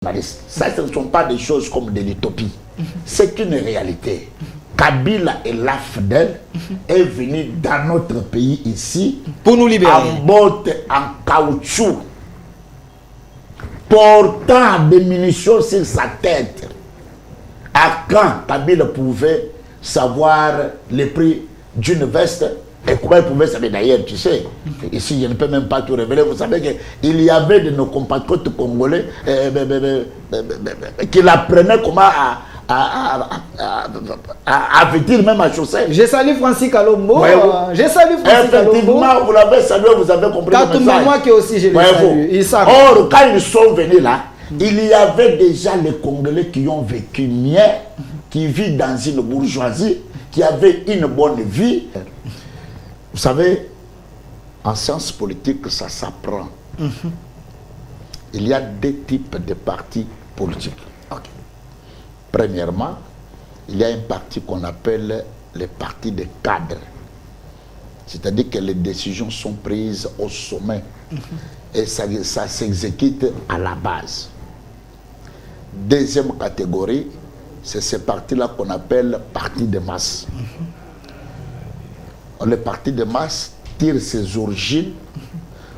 Ça, ce ne sont pas des choses comme de l'utopie. C'est une réalité. Kabila et l'AFDEL est venu dans notre pays ici pour nous libérer. En botte en caoutchouc, portant des munitions sur sa tête. À quand Kabila pouvait savoir le prix d'une veste et comment il pouvait savoir d'ailleurs, tu sais, ici je ne peux même pas tout révéler, vous savez qu'il y avait de nos compatriotes congolais qui l'apprenaient comment à vêtir même à chausser. J'ai salué Francis Kalombo. J'ai salué Francis Kalombo. Effectivement, vous l'avez salué, vous avez compris le message. Moi qui aussi, je l'ai salué. Or, quand ils sont venus là, il y avait déjà les Congolais qui ont vécu mieux, qui vivent dans une bourgeoisie, qui avaient une bonne vie. Vous savez, en sciences politiques, ça s'apprend. Il y a deux types de partis politiques. Premièrement, il y a un parti qu'on appelle le parti des cadres. C'est-à-dire que les décisions sont prises au sommet. Et ça s'exécute à la base. Deuxième catégorie, c'est ce parti-là qu'on appelle parti de masse. Le parti de masse tire ses origines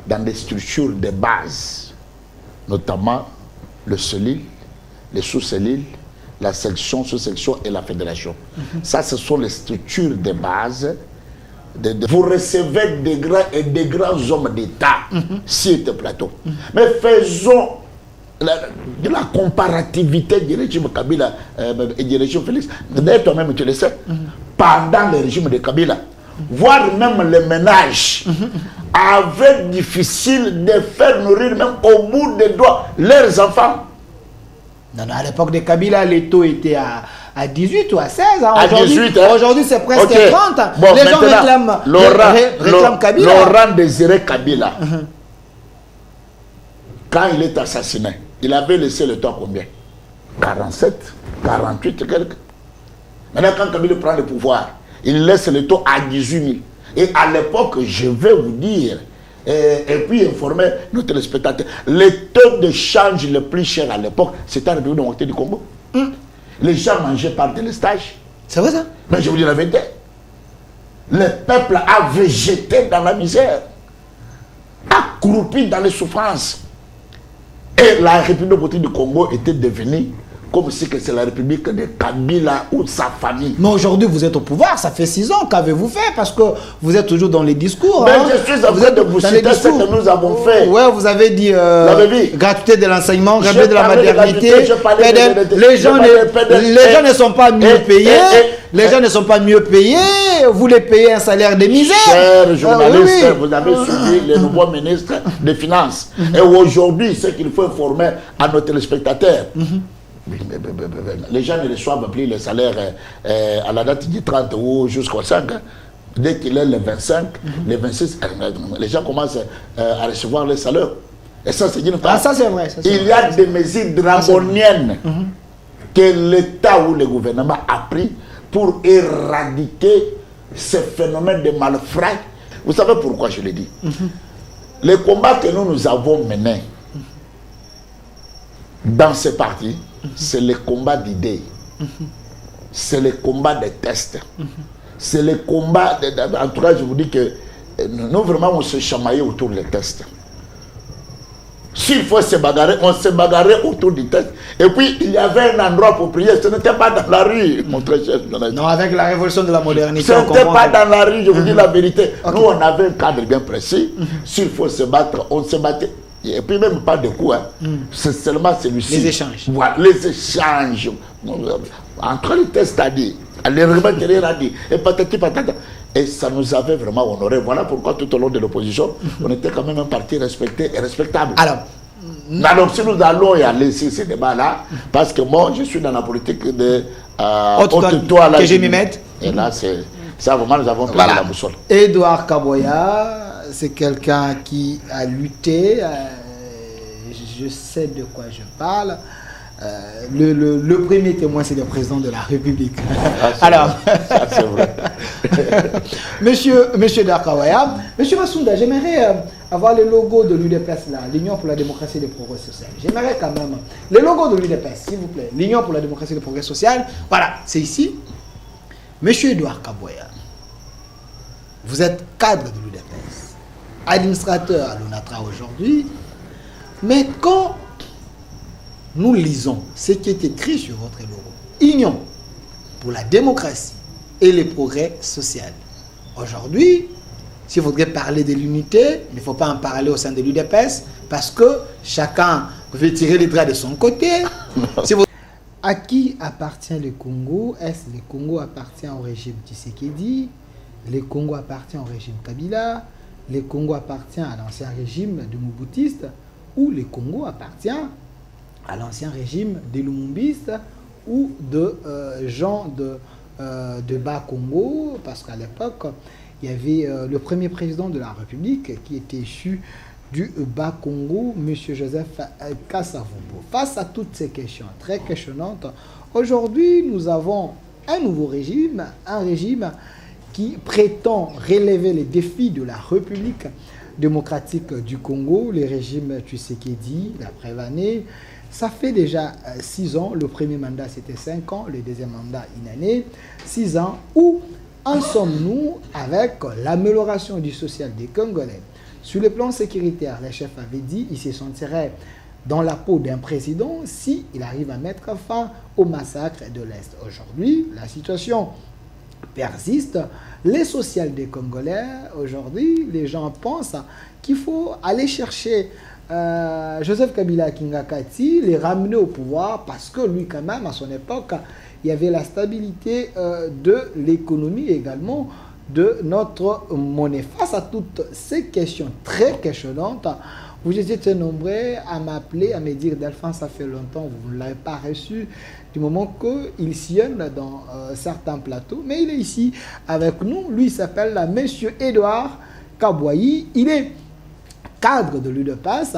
dans des structures de base, notamment le CELIL, les sous-CELIL, la section, sous-section et la fédération. Ça, ce sont les structures de base. Vous recevez des grands et des grands hommes d'État sur ce plateau. Mais faisons de la comparativité du régime Kabila et du régime Félix. D'ailleurs, toi-même, tu le sais, pendant le régime de Kabila, voire même les ménages avaient difficile de faire nourrir même au bout des doigts leurs enfants. Non, à l'époque de Kabila, les taux étaient à 18 ou à 16. Hein. Aujourd'hui, c'est presque 30. Bon, les gens réclament Kabila. Laurent Désiré Kabila, quand il est assassiné, il avait laissé le temps combien? 47, 48, quelques. Maintenant, quand Kabila prend le pouvoir, il laisse le taux à 18 000. Et à l'époque, je vais vous dire, et puis informer nos téléspectateurs, le taux de change le plus cher à l'époque, c'était en République démocratique du Congo. Les gens mangeaient par délestage. C'est vrai ça? Mais je vous dis la vérité. Le peuple a végété dans la misère, accroupi dans les souffrances. Et la République démocratique du Congo était devenue comme si c'est la République de Kabila ou de sa famille. Mais aujourd'hui, vous êtes au pouvoir, ça fait 6 ans. Qu'avez-vous fait? Parce que vous êtes toujours dans les discours. Mais je suis en train de vous citer ce que nous avons fait. Ouais, vous avez dit gratuité de l'enseignement, gratuité de la maternité. Les gens ne sont pas mieux payés. Les gens ne sont pas mieux payés. Vous les payez un salaire de misère. Chers journalistes, vous avez suivi le nouveau ministre des Finances. Et aujourd'hui, ce qu'il faut informer à nos téléspectateurs, les gens ne reçoivent plus le salaire à la date du 30 ou jusqu'au 5. Dès qu'il est le 25, le 26, les gens commencent à recevoir le salaire. Et ça, c'est une part. Ça, c'est vrai. Il y a des mesures draconiennes que l'État ou le gouvernement a pris pour éradiquer ce phénomène de malfrat. Vous savez pourquoi je le dis? Les combats que nous avons menés dans ce parti, c'est le combat d'idées, c'est le combat des tests, c'est le combat, en tout cas je vous dis que nous vraiment on se chamaillait autour des tests. S'il faut se bagarrer, on se bagarrait autour du test. Et puis il y avait un endroit pour prier, ce n'était pas dans la rue, mon très cher. Non, avec la révolution de la modernité. Ce n'était pas dans la rue, je vous dis la vérité. Nous on avait un cadre bien précis, s'il faut se battre, on se battait. Et puis même pas de coups, c'est seulement celui-ci. Les échanges. Voilà, les échanges. Entre les tests à dire, les remettre à dire, et patati patata. Et ça nous avait vraiment honoré. Voilà pourquoi tout au long de l'opposition, on était quand même un parti respecté et respectable. Alors si nous allons y aller sur ces débats-là, parce que moi, je suis dans la politique de haute-toi là. Que je m'y mette. Et là, c'est ça, vraiment, nous avons perdu la boussole. Edouard Kaboya, c'est quelqu'un qui a lutté, je sais de quoi je parle. Le premier témoin, c'est le président de la République. Alors, ça, c'est vrai. Monsieur Edouard Kaboya, Monsieur Massounda, j'aimerais avoir le logo de l'UDPS là, l'Union pour la démocratie et le progrès social. J'aimerais quand même le logo de l'UDPS, s'il vous plaît. L'Union pour la démocratie et le progrès social. Voilà, c'est ici. Monsieur Edouard Kaboya, vous êtes cadre de l'UDPS, administrateur à l'ONATRA aujourd'hui, mais quand nous lisons ce qui est écrit sur votre logo, Union pour la démocratie et le progrès social. Aujourd'hui, s'il faudrait parler de l'unité, il ne faut pas en parler au sein de l'UDPS parce que chacun veut tirer les draps de son côté. À qui appartient le Congo? Est-ce que le Congo appartient au régime Tshisekedi? Le Congo appartient au régime Kabila? Le Congo appartient à l'ancien régime de Moubutiste? Ou le Congo appartient à l'ancien régime des Lumumbistes ou de gens de Bas-Congo? Parce qu'à l'époque, il y avait le premier président de la République qui était issu du Bas-Congo, M. Joseph Kasavubu. Face à toutes ces questions très questionnantes, aujourd'hui, nous avons un nouveau régime, un régime qui prétend relever les défis de la République démocratique du Congo, le régime Tshisekedi, la Prévanée. Ça fait déjà 6 ans, le premier mandat c'était 5 ans, le deuxième mandat une année, 6 ans. Où en sommes-nous avec l'amélioration du social des Congolais? Sur le plan sécuritaire, les chefs avaient dit qu'ils se sentiraient dans la peau d'un président s'il arrive à mettre fin au massacre de l'Est. Aujourd'hui, la situation persiste. Les social des Congolais, aujourd'hui, les gens pensent qu'il faut aller chercher Joseph Kabila Kingakati, les ramener au pouvoir parce que lui, quand même, à son époque, il y avait la stabilité de l'économie également de notre monnaie. Face à toutes ces questions très questionnantes, vous étiez nombreux à m'appeler, à me dire Delphin, ça fait longtemps, vous ne l'avez pas reçu, du moment qu'il sillonne dans certains plateaux. Mais il est ici avec nous. Lui, il s'appelle Monsieur Edouard Kaboyi. Il est cadre de l'UDPS.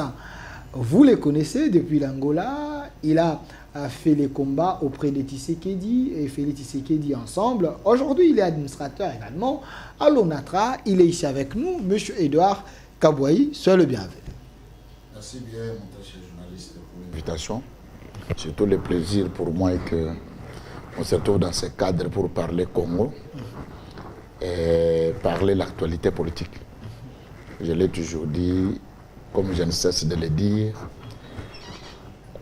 Vous le connaissez depuis l'Angola. Il a fait les combats auprès de Tshisekedi et Félix Tshisekedi ensemble. Aujourd'hui, il est administrateur également à l'ONATRA. Il est ici avec nous, Monsieur Edouard Kaboyi. Soyez le bienvenu. Merci bien, mon cher journaliste, pour l'invitation. C'est tout le plaisir pour moi qu'on se retrouve dans ce cadre pour parler Congo et parler l'actualité politique. Je l'ai toujours dit, comme je ne cesse de le dire,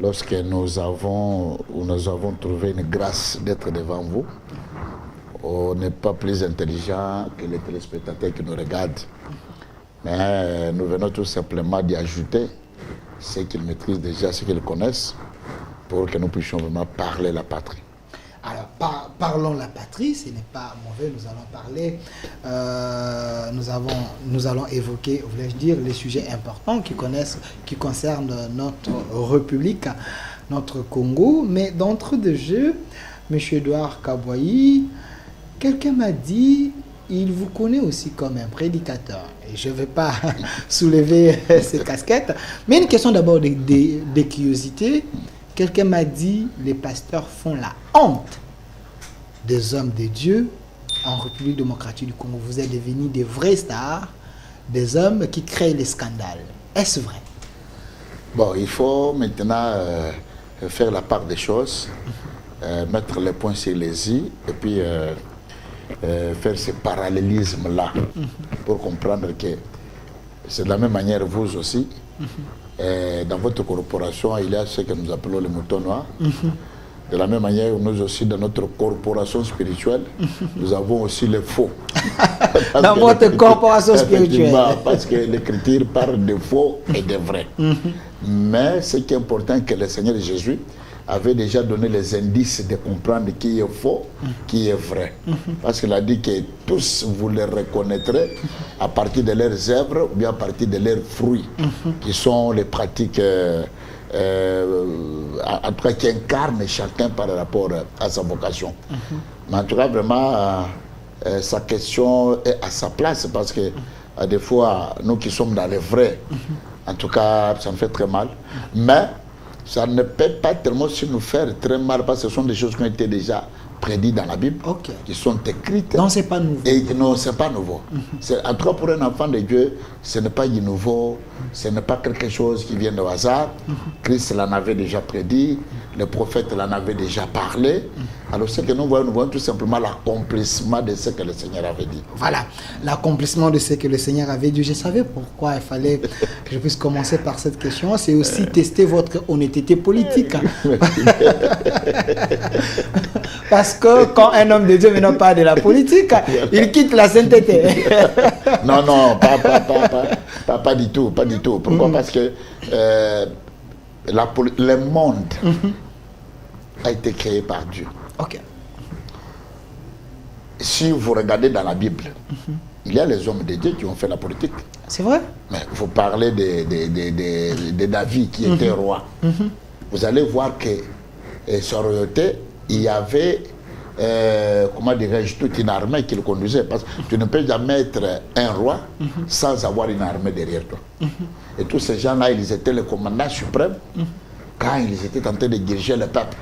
lorsque nous avons trouvé une grâce d'être devant vous, on n'est pas plus intelligent que les téléspectateurs qui nous regardent. Mais nous venons tout simplement d'y ajouter ce qu'ils maîtrisent déjà, ce qu'ils connaissent, pour que nous puissions vraiment parler la patrie. Alors, parlons la patrie, ce n'est pas mauvais, nous allons parler, nous allons évoquer, voulais-je dire, les sujets importants qui concernent notre République, notre Congo. Mais d'entre deux jeux, M. Edouard Kaboyi, quelqu'un m'a dit, il vous connaît aussi comme un prédicateur. Et je ne vais pas soulever ces casquettes, mais une question d'abord de curiosité. Quelqu'un m'a dit, les pasteurs font la honte des hommes de Dieu en République démocratique du Congo. Vous êtes devenus des vrais stars, des hommes qui créent les scandales. Est-ce vrai? Bon, il faut maintenant faire la part des choses, mettre les points sur les i, et puis faire ce parallélisme-là pour comprendre que c'est de la même manière vous aussi. Dans votre corporation, il y a ce que nous appelons le mouton noir. De la même manière, nous aussi, dans notre corporation spirituelle, nous avons aussi les faux. Dans votre corporation spirituelle. Parce que l'Écriture parle de faux et de vrai. Mais ce qui est important, que le Seigneur Jésus avait déjà donné les indices de comprendre qui est faux, qui est vrai. Parce qu'il a dit que tous vous les reconnaîtrez à partir de leurs œuvres ou bien à partir de leurs fruits, qui sont les pratiques, en tout cas qui incarnent chacun par rapport à sa vocation. Mais en tout cas, vraiment, sa question est à sa place parce que des fois, nous qui sommes dans les vrais, en tout cas, ça me fait très mal. Mais ça ne peut pas tellement se nous faire très mal parce que ce sont des choses qui ont été déjà prédit dans la Bible, qui sont écrites. Non, c'est pas nouveau. Et non, c'est pas nouveau. En tout cas, pour un enfant de Dieu, ce n'est pas du nouveau, ce n'est pas quelque chose qui vient de hasard. Christ l'en avait déjà prédit, le prophète l'en avait déjà parlé. Alors, ce que nous voyons tout simplement l'accomplissement de ce que le Seigneur avait dit. Voilà, l'accomplissement de ce que le Seigneur avait dit. Je savais pourquoi il fallait que je puisse commencer par cette question. C'est aussi tester votre honnêteté politique. Parce que quand un homme de Dieu ne parle de la politique, il quitte la sainteté. Non, pas du tout, pas du tout. Pourquoi? Parce que le monde a été créé par Dieu. Si vous regardez dans la Bible, il y a les hommes de Dieu qui ont fait la politique. C'est vrai? Mais vous parlez de David qui était roi. Vous allez voir que sa royauté, il y avait, comment dirais-je, toute une armée qui le conduisait. Parce que tu ne peux jamais être un roi sans avoir une armée derrière toi. Et tous ces gens-là, ils étaient les commandants suprêmes quand ils étaient en train de diriger le peuple.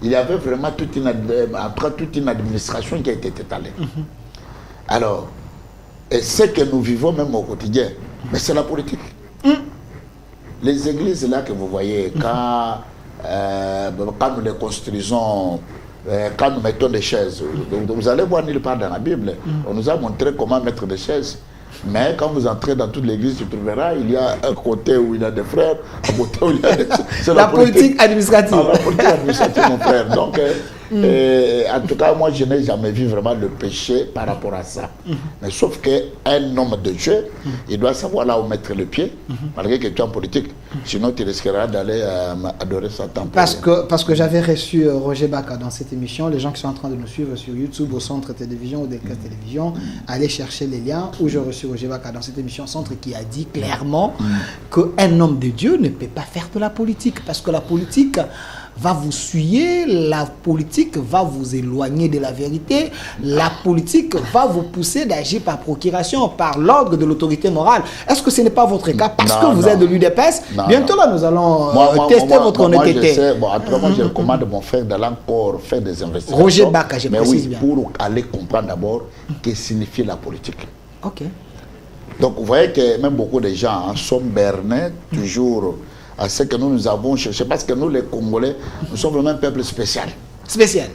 Il y avait vraiment toute une administration qui a été étalée. Alors, et ce que nous vivons même au quotidien, mais c'est la politique. Les églises là que vous voyez, quand nous les construisons, quand nous mettons des chaises, vous allez voir nulle part dans la Bible, on nous a montré comment mettre des chaises. Mais quand vous entrez dans toute l'église, tu trouveras, il y a un côté où il y a des frères, un côté où il y a des... C'est la politique administrative. La politique administrative, mon frère. Donc, en tout cas, moi, je n'ai jamais vu vraiment le péché par rapport à ça. Mais sauf qu'un homme de Dieu, il doit savoir là où mettre le pied, malgré que tu es en politique. Sinon, tu risqueras d'aller adorer Satan. Parce que j'avais reçu Roger Baka dans cette émission. Les gens qui sont en train de nous suivre sur YouTube, au Centre Télévision ou des Télévision, allez chercher les liens où j'ai reçu Roger Baka dans cette émission Centre qui a dit clairement qu'un homme de Dieu ne peut pas faire de la politique. Parce que la politique va vous suyer, la politique va vous éloigner de la vérité, la politique va vous pousser d'agir par procuration, par l'ordre de l'autorité morale. Est-ce que ce n'est pas votre cas? Parce que vous êtes de l'UDPS. Bientôt là, nous allons tester votre honnêteté. Moi, je recommande mon frère d'aller encore faire des investigations. Roger Baka, je précise bien. Pour aller comprendre d'abord ce que signifie la politique. Donc, vous voyez que même beaucoup de gens sont bernés toujours à ce que nous avons cherché. Parce que nous, les Congolais, nous sommes vraiment un peuple spécial.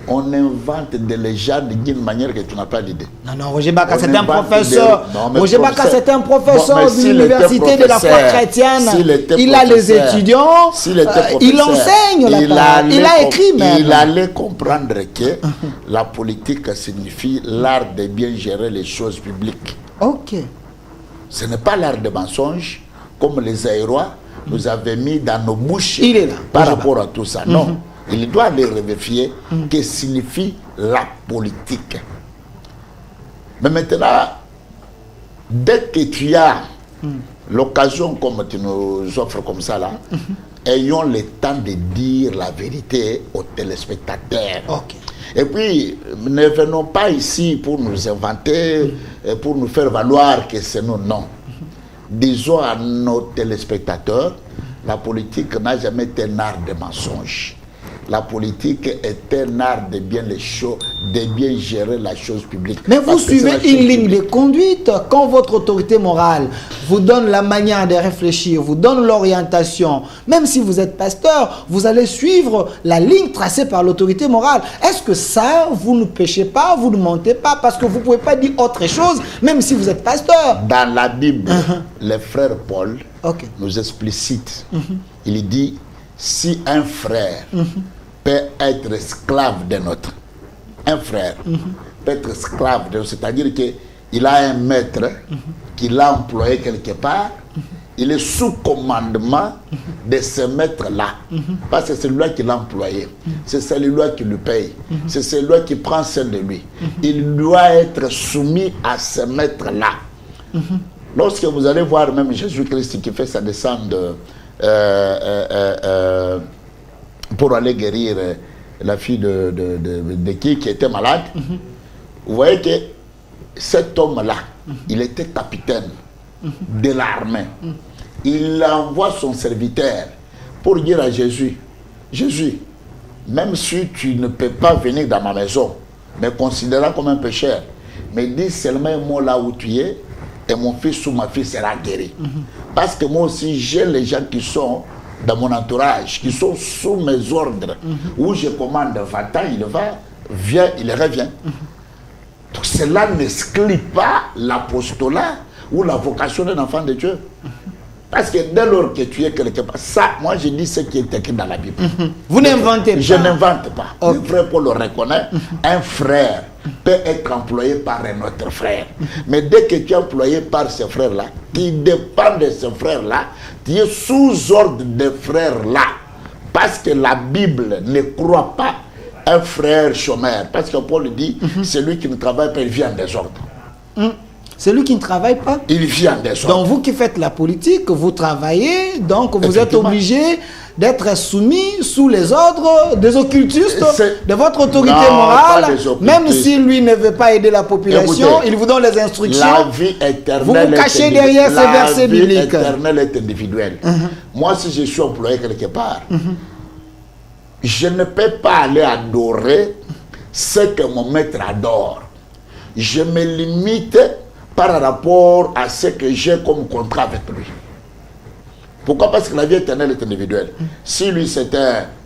On invente des légendes d'une manière que tu n'as pas d'idée. Non, Roger Baka, c'est un professeur. Roger Baka, c'est un professeur de l'université de la foi chrétienne. Il a les étudiants. Il enseigne là-bas. Il a écrit même. Il allait comprendre que la politique signifie l'art de bien gérer les choses publiques. Ce n'est pas l'art de mensonge, comme les Aérois nous avaient mis dans nos bouches par rapport à tout ça. Non, il doit aller vérifier ce que signifie la politique. Mais maintenant, dès que tu as l'occasion, comme tu nous offres comme ça là, ayons le temps de dire la vérité aux téléspectateurs. Et puis, ne venons pas ici pour nous inventer, pour nous faire valoir que c'est nous, non. Disons à nos téléspectateurs, la politique n'a jamais été un art de mensonge. La politique est un art de bien gérer la chose publique. Mais vous suivez une ligne de conduite. Quand votre autorité morale vous donne la manière de réfléchir, vous donne l'orientation, même si vous êtes pasteur, vous allez suivre la ligne tracée par l'autorité morale. Est-ce que ça, vous ne péchez pas, vous ne mentez pas, parce que vous ne pouvez pas dire autre chose, même si vous êtes pasteur? Dans la Bible, le frère Paul nous explicite. Il dit, si un frère peut être esclave d'un autre, un frère peut être esclave d'un autre, c'est-à-dire qu'il a un maître qui l'a employé quelque part, il est sous commandement de ce maître-là, parce que c'est lui qui l'a employé, c'est celui-là qui lui paye, c'est celui qui prend soin de lui. Il doit être soumis à ce maître-là. Lorsque vous allez voir même Jésus-Christ qui fait sa descente pour aller guérir la fille de qui était malade, vous voyez que cet homme-là, il était capitaine de l'armée. Il envoie son serviteur pour dire à Jésus, Jésus, même si tu ne peux pas venir dans ma maison, me considérant comme un pécheur, mais dis seulement un mot là où tu es, et mon fils ou ma fille sera guéri. Parce que moi aussi, j'ai les gens qui sont dans mon entourage, qui sont sous mes ordres, où je commande, va-t'en, il va, viens, il revient. Donc cela n'exclut pas l'apostolat ou la vocation d'un enfant de Dieu. Parce que dès lors que tu es quelque part, ça, moi je dis ce qui est écrit dans la Bible. Vous n'inventez pas. Je n'invente pas. Okay. Le frère Paul le reconnaît. Un frère peut être employé par un autre frère. Mais dès que tu es employé par ce frère-là, qui dépend de ce frère-là, tu es sous ordre de frère-là. Parce que la Bible ne croit pas un frère chômeur. Parce que Paul dit, celui qui ne travaille pas, il vit en désordre. Celui qui ne travaille pas, il vit en désordre. Donc vous qui faites la politique, vous travaillez, donc vous êtes obligé d'être soumis sous les ordres des occultistes, de votre autorité morale, même si lui ne veut pas aider la population. Écoutez, il vous donne les instructions. La vie éternelle, vous vous cachez derrière ces versets bibliques. La vie éternelle est individuelle. Moi, si je suis employé quelque part, je ne peux pas aller adorer ce que mon maître adore. Je me limite par rapport à ce que j'ai comme contrat avec lui. Pourquoi? Parce que la vie éternelle est individuelle. Si lui c'était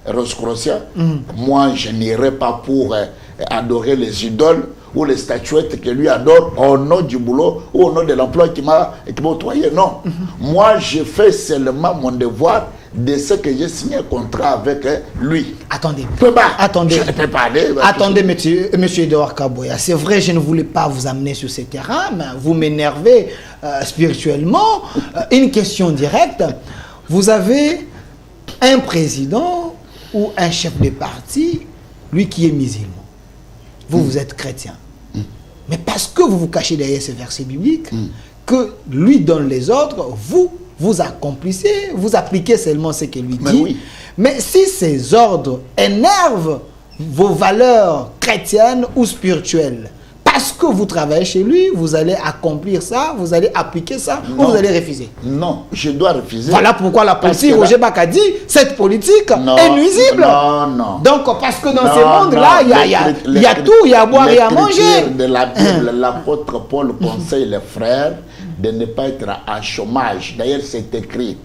un rosicrucien, moi je n'irai pas pour adorer les idoles ou les statuettes que lui adore au nom du boulot ou au nom de l'emploi qui m'a octroyé. Non. Moi je fais seulement mon devoir de ce que j'ai signé un contrat avec lui. Attendez. Attendez. Je ne peux pas aller. Attendez, monsieur Edouard Kaboya. C'est vrai, je ne voulais pas vous amener sur ce terrain, mais vous m'énervez spirituellement. Une question directe. Vous avez un président ou un chef de parti, lui qui est musulman. Vous, vous êtes chrétien. Mais parce que vous vous cachez derrière ces versets bibliques, que lui donne les ordres, vous accomplissez, vous appliquez seulement ce qu'il lui dit. Oui. Mais si ces ordres énervent vos valeurs chrétiennes ou spirituelles, parce que vous travaillez chez lui, vous allez accomplir ça, vous allez appliquer ça, ou vous allez refuser? Non, je dois refuser. Voilà pourquoi la politique, Roger Baka dit, cette politique est nuisible. Non. Donc, parce que dans ce monde-là, il y a tout, il y a à boire et à manger. De la Bible, l'apôtre Paul conseille les frères de ne pas être en chômage. D'ailleurs, c'est écrit,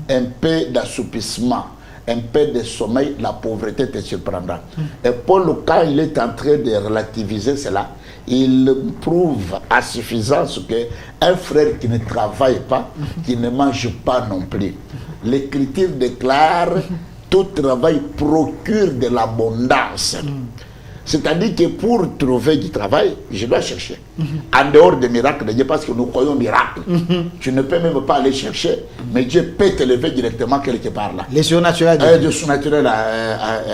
un peu d'assoupissement, un peu de sommeil, la pauvreté te surprendra. Et Paul, quand il est en train de relativiser cela, il prouve à suffisance qu'un frère qui ne travaille pas, qui ne mange pas non plus. L'Écriture déclare tout travail procure de l'abondance. C'est-à-dire que pour trouver du travail, je dois chercher. En dehors des miracles de Dieu, parce que nous croyons au miracle. Tu ne peux même pas aller chercher, mais Dieu peut te lever directement quelque part là. Les surnaturels. Les surnaturels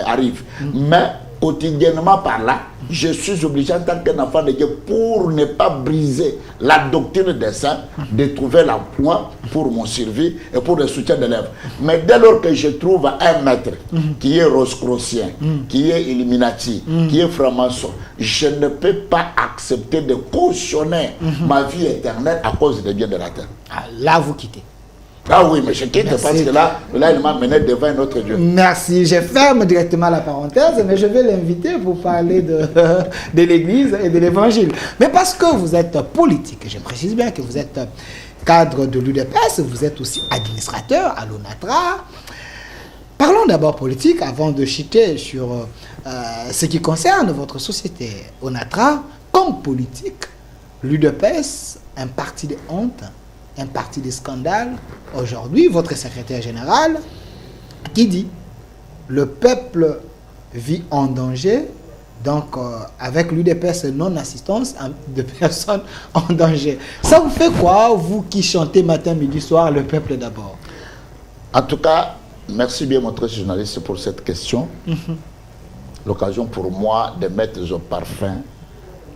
arrivent. Mais quotidiennement par là, je suis obligé en tant qu'un enfant de Dieu, pour ne pas briser la doctrine des saints, de trouver l'emploi pour mon survie et pour le soutien de l'œuvre. Mais dès lors que je trouve un maître qui est rosicrucien, qui est illuminati, qui est franc-maçon, je ne peux pas accepter de cautionner ma vie éternelle à cause des biens de la terre. Là, vous quittez. Ah oui, mais je quitte parce que là, il m'a mené devant un autre Dieu. Merci. Je ferme directement la parenthèse, mais je vais l'inviter pour parler de l'Église et de l'Évangile. Mais parce que vous êtes politique, je précise bien que vous êtes cadre de l'UDPS, vous êtes aussi administrateur à l'ONATRA. Parlons d'abord politique avant de chuter sur ce qui concerne votre société. ONATRA, comme politique, l'UDPS, un parti de honte, un parti de scandale. Aujourd'hui, votre secrétaire général qui dit le peuple vit en danger, donc avec l'UDPS non-assistance de personnes en danger. Ça vous fait quoi, vous qui chantez matin, midi, soir, le peuple d'abord? En tout cas, merci bien, mon très journaliste, pour cette question. L'occasion pour moi de mettre au parfum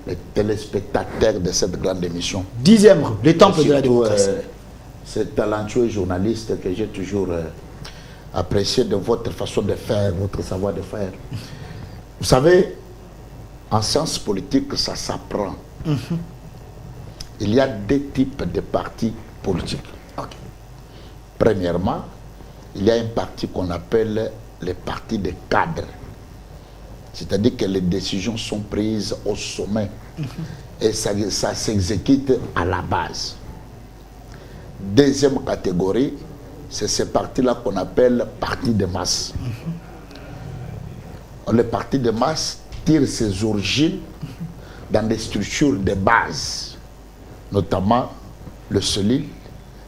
les téléspectateurs de cette grande émission. 10e rue, les temples de la démocratie. Ce talentueux journaliste que j'ai toujours apprécié de votre façon de faire, votre savoir de faire. Vous savez, en sciences politiques, ça s'apprend. Il y a deux types de partis politiques. Premièrement, il y a un parti qu'on appelle les partis de cadres. C'est-à-dire que les décisions sont prises au sommet et ça s'exécute à la base. Deuxième catégorie, c'est ces partis-là qu'on appelle partis de masse. Les partis de masse tirent ses origines dans des structures de base, notamment le CELIL,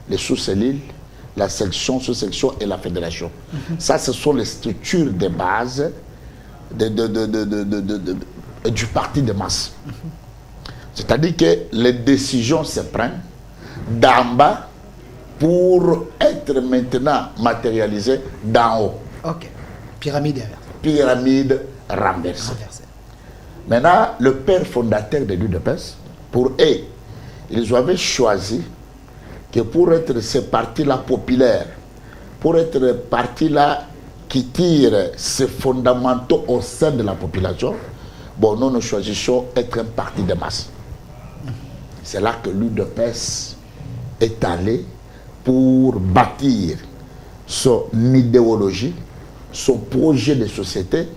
les sous-CELIL, la section, sous-section et la fédération. Ça, ce sont les structures de base du parti de masse. C'est-à-dire que les décisions se prennent d'en bas pour être maintenant matérialisées d'en haut. Ok. Pyramide inversée. Pyramide renversée. Maintenant, le père fondateur de l'UDPS, pour eux, ils avaient choisi que pour être ces partis-là populaires, pour être partis-là qui tirent ces fondamentaux au sein de la population, bon, nous choisissons être un parti de masse. C'est là que l'UDPS est allé pour bâtir son idéologie, son projet de société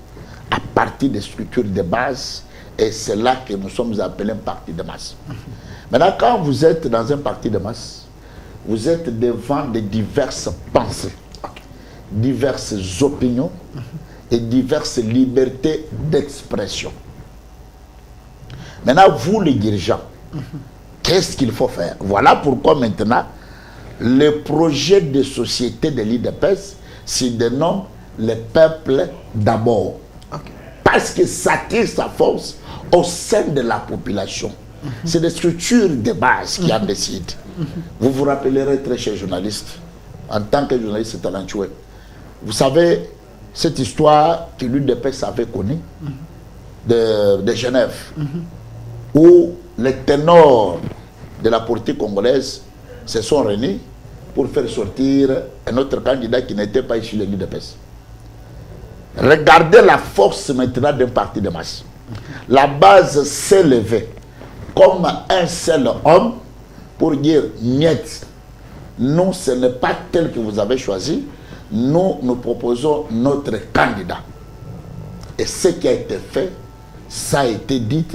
à partir des structures de base, et c'est là que nous sommes appelés un parti de masse. Maintenant, quand vous êtes dans un parti de masse, vous êtes devant de diverses pensées, diverses opinions et diverses libertés d'expression. Maintenant, vous les dirigeants, qu'est-ce qu'il faut faire? Voilà pourquoi maintenant, le projet de société de l'UDPS se dénomme le peuple d'abord. Parce que ça tire sa force au sein de la population. C'est des structures de base qui en décident. Vous vous rappellerez, très chers journalistes, en tant que journaliste talentueux, vous savez cette histoire que l'UDPS avait connue de Genève, où les ténors de la politique congolaise se sont réunis pour faire sortir un autre candidat qui n'était pas issu de l'UDPS. Regardez la force maintenant d'un parti de masse. La base s'est levée comme un seul homme pour dire niet, nous ce n'est pas tel que vous avez choisi, nous proposons notre candidat. Et ce qui a été fait, ça a été dit,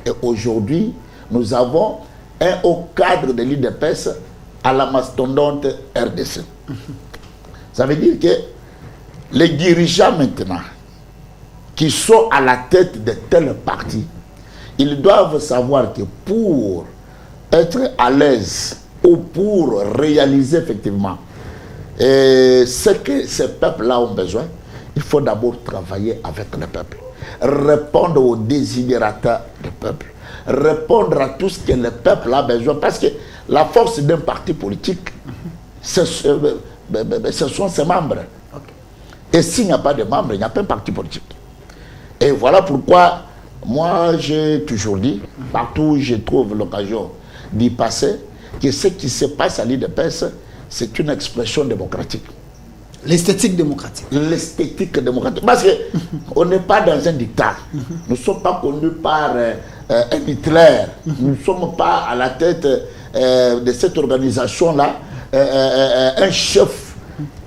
et aujourd'hui nous avons un haut cadre de l'UDPS à la mastodonte RDC. Ça veut dire que les dirigeants maintenant qui sont à la tête de tel parti, ils doivent savoir que pour être à l'aise ou pour réaliser effectivement ce que ces peuples-là ont besoin, il faut d'abord travailler avec le peuple, répondre aux desiderata du peuple, répondre à tout ce que le peuple a besoin, parce que la force d'un parti politique, ce sont ses membres. Et s'il n'y a pas de membres, il n'y a pas un parti politique. Et voilà pourquoi moi j'ai toujours dit, partout où je trouve l'occasion d'y passer, que ce qui se passe à l'UDPS, c'est une expression démocratique. L'esthétique démocratique. L'esthétique démocratique. Parce qu'on n'est pas dans un dictat. Nous ne sommes pas connus par un Hitler. Nous ne sommes pas à la tête de cette organisation-là un chef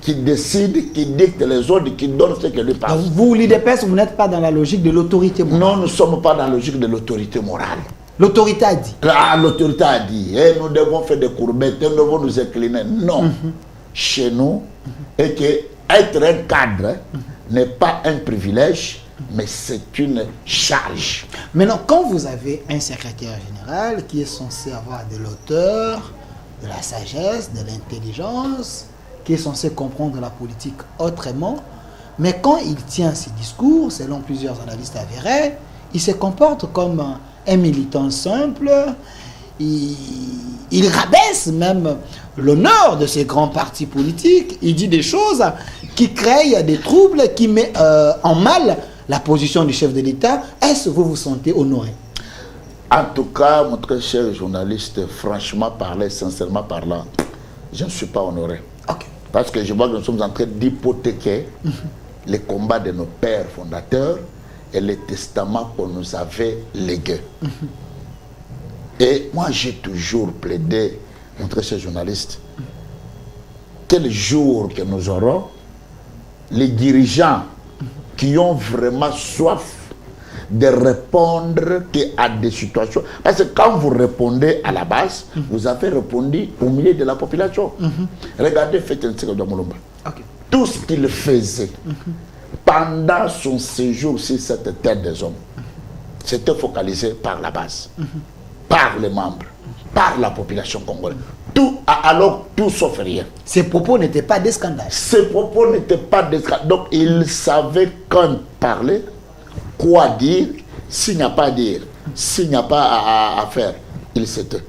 qui décide, qui dicte les ordres, qui donne ce que lui passe. Vous, l'UDPS, vous n'êtes pas dans la logique de l'autorité morale. Non, nous ne sommes pas dans la logique de l'autorité morale. L'autorité a dit. L'autorité a dit. Et nous devons faire des courbettes, nous devons nous incliner. Non. Chez nous, et que être un cadre n'est pas un privilège, mais c'est une charge. Maintenant, quand vous avez un secrétaire général qui est censé avoir de l'auteur, de la sagesse, de l'intelligence, qui est censé comprendre la politique autrement, mais quand il tient ses discours, selon plusieurs analystes avérés, il se comporte comme un militant simple, il rabaisse même l'honneur de ces grands partis politiques, il dit des choses qui créent des troubles, qui mettent en mal la position du chef de l'État. Est-ce que vous vous sentez honoré? En tout cas, mon très cher journaliste, franchement parlant, sincèrement parlant, je ne suis pas honoré. Okay. Parce que je vois que nous sommes en train d'hypothéquer les combats de nos pères fondateurs et les testaments qu'on nous avait légués. Et moi, j'ai toujours plaidé, mon très cher journaliste, quel jour que nous aurons les dirigeants qui ont vraiment soif de répondre qu'à des situations. Parce que quand vous répondez à la base, vous avez répondu au milieu de la population. Regardez Fétien Tshisekedi Tshilombo. Tout ce qu'il faisait pendant son séjour sur cette terre des hommes, c'était focalisé par la base, par les membres, par la population congolaise. Tout, alors tout sauf rien. Ses propos n'étaient pas des scandales. Ses propos n'étaient pas des scandales. Donc il savait quand parler, quoi dire, s'il n'y a pas à dire, s'il n'y a pas à faire, il s'était.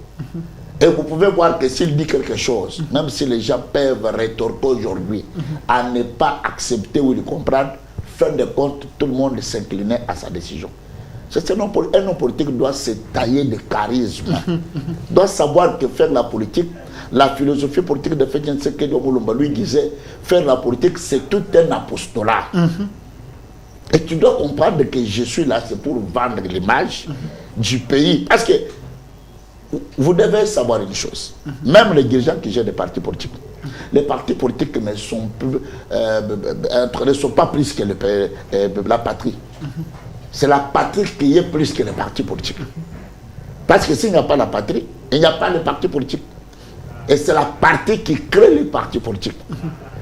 Et vous pouvez voir que s'il dit quelque chose, même si les gens peuvent rétorquer aujourd'hui, à ne pas accepter ou le comprendre, fin de compte, tout le monde s'inclinait à sa décision. Un homme politique doit se tailler de charisme, doit savoir que faire la politique, la philosophie politique de Fétien Tshisekedi Tshilombo lui disait, faire la politique c'est tout un apostolat. Et tu dois comprendre que je suis là, c'est pour vendre l'image du pays. Parce que vous devez savoir une chose, même les dirigeants qui gèrent des partis politiques, les partis politiques ne sont pas plus que la patrie. C'est la patrie qui est plus que les partis politiques. Parce que s'il n'y a pas la patrie, il n'y a pas les partis politiques. Et c'est la patrie qui crée les partis politiques.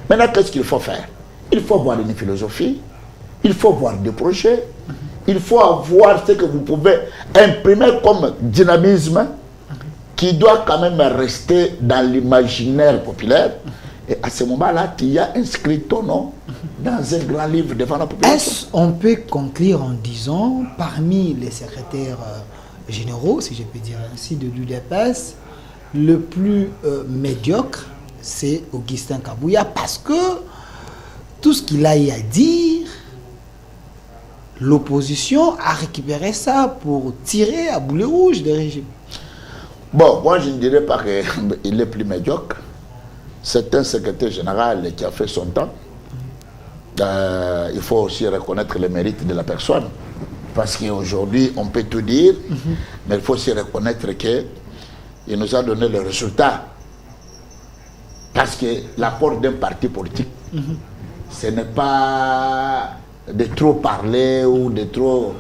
Maintenant, qu'est-ce qu'il faut faire? Il faut avoir une philosophie, il faut avoir des projets, il faut avoir ce que vous pouvez imprimer comme dynamisme qui doit quand même rester dans l'imaginaire populaire. Et à ce moment-là, tu as inscrit ton nom dans un grand livre devant la population. Est-ce qu'on peut conclure en disant, parmi les secrétaires généraux, si je peux dire ainsi, de l'UDPS, le plus médiocre, c'est Augustin Kabouya, parce que tout ce qu'il a eu à dire, l'opposition a récupéré ça pour tirer à boulet rouge des régimes. Bon, moi je ne dirais pas qu'il est plus médiocre. C'est un secrétaire général qui a fait son temps. Il faut aussi reconnaître les mérites de la personne. Parce qu'aujourd'hui, on peut tout dire, mais il faut aussi reconnaître qu'il nous a donné le résultat. Parce que l'apport d'un parti politique, ce n'est pas de trop parler ou de trop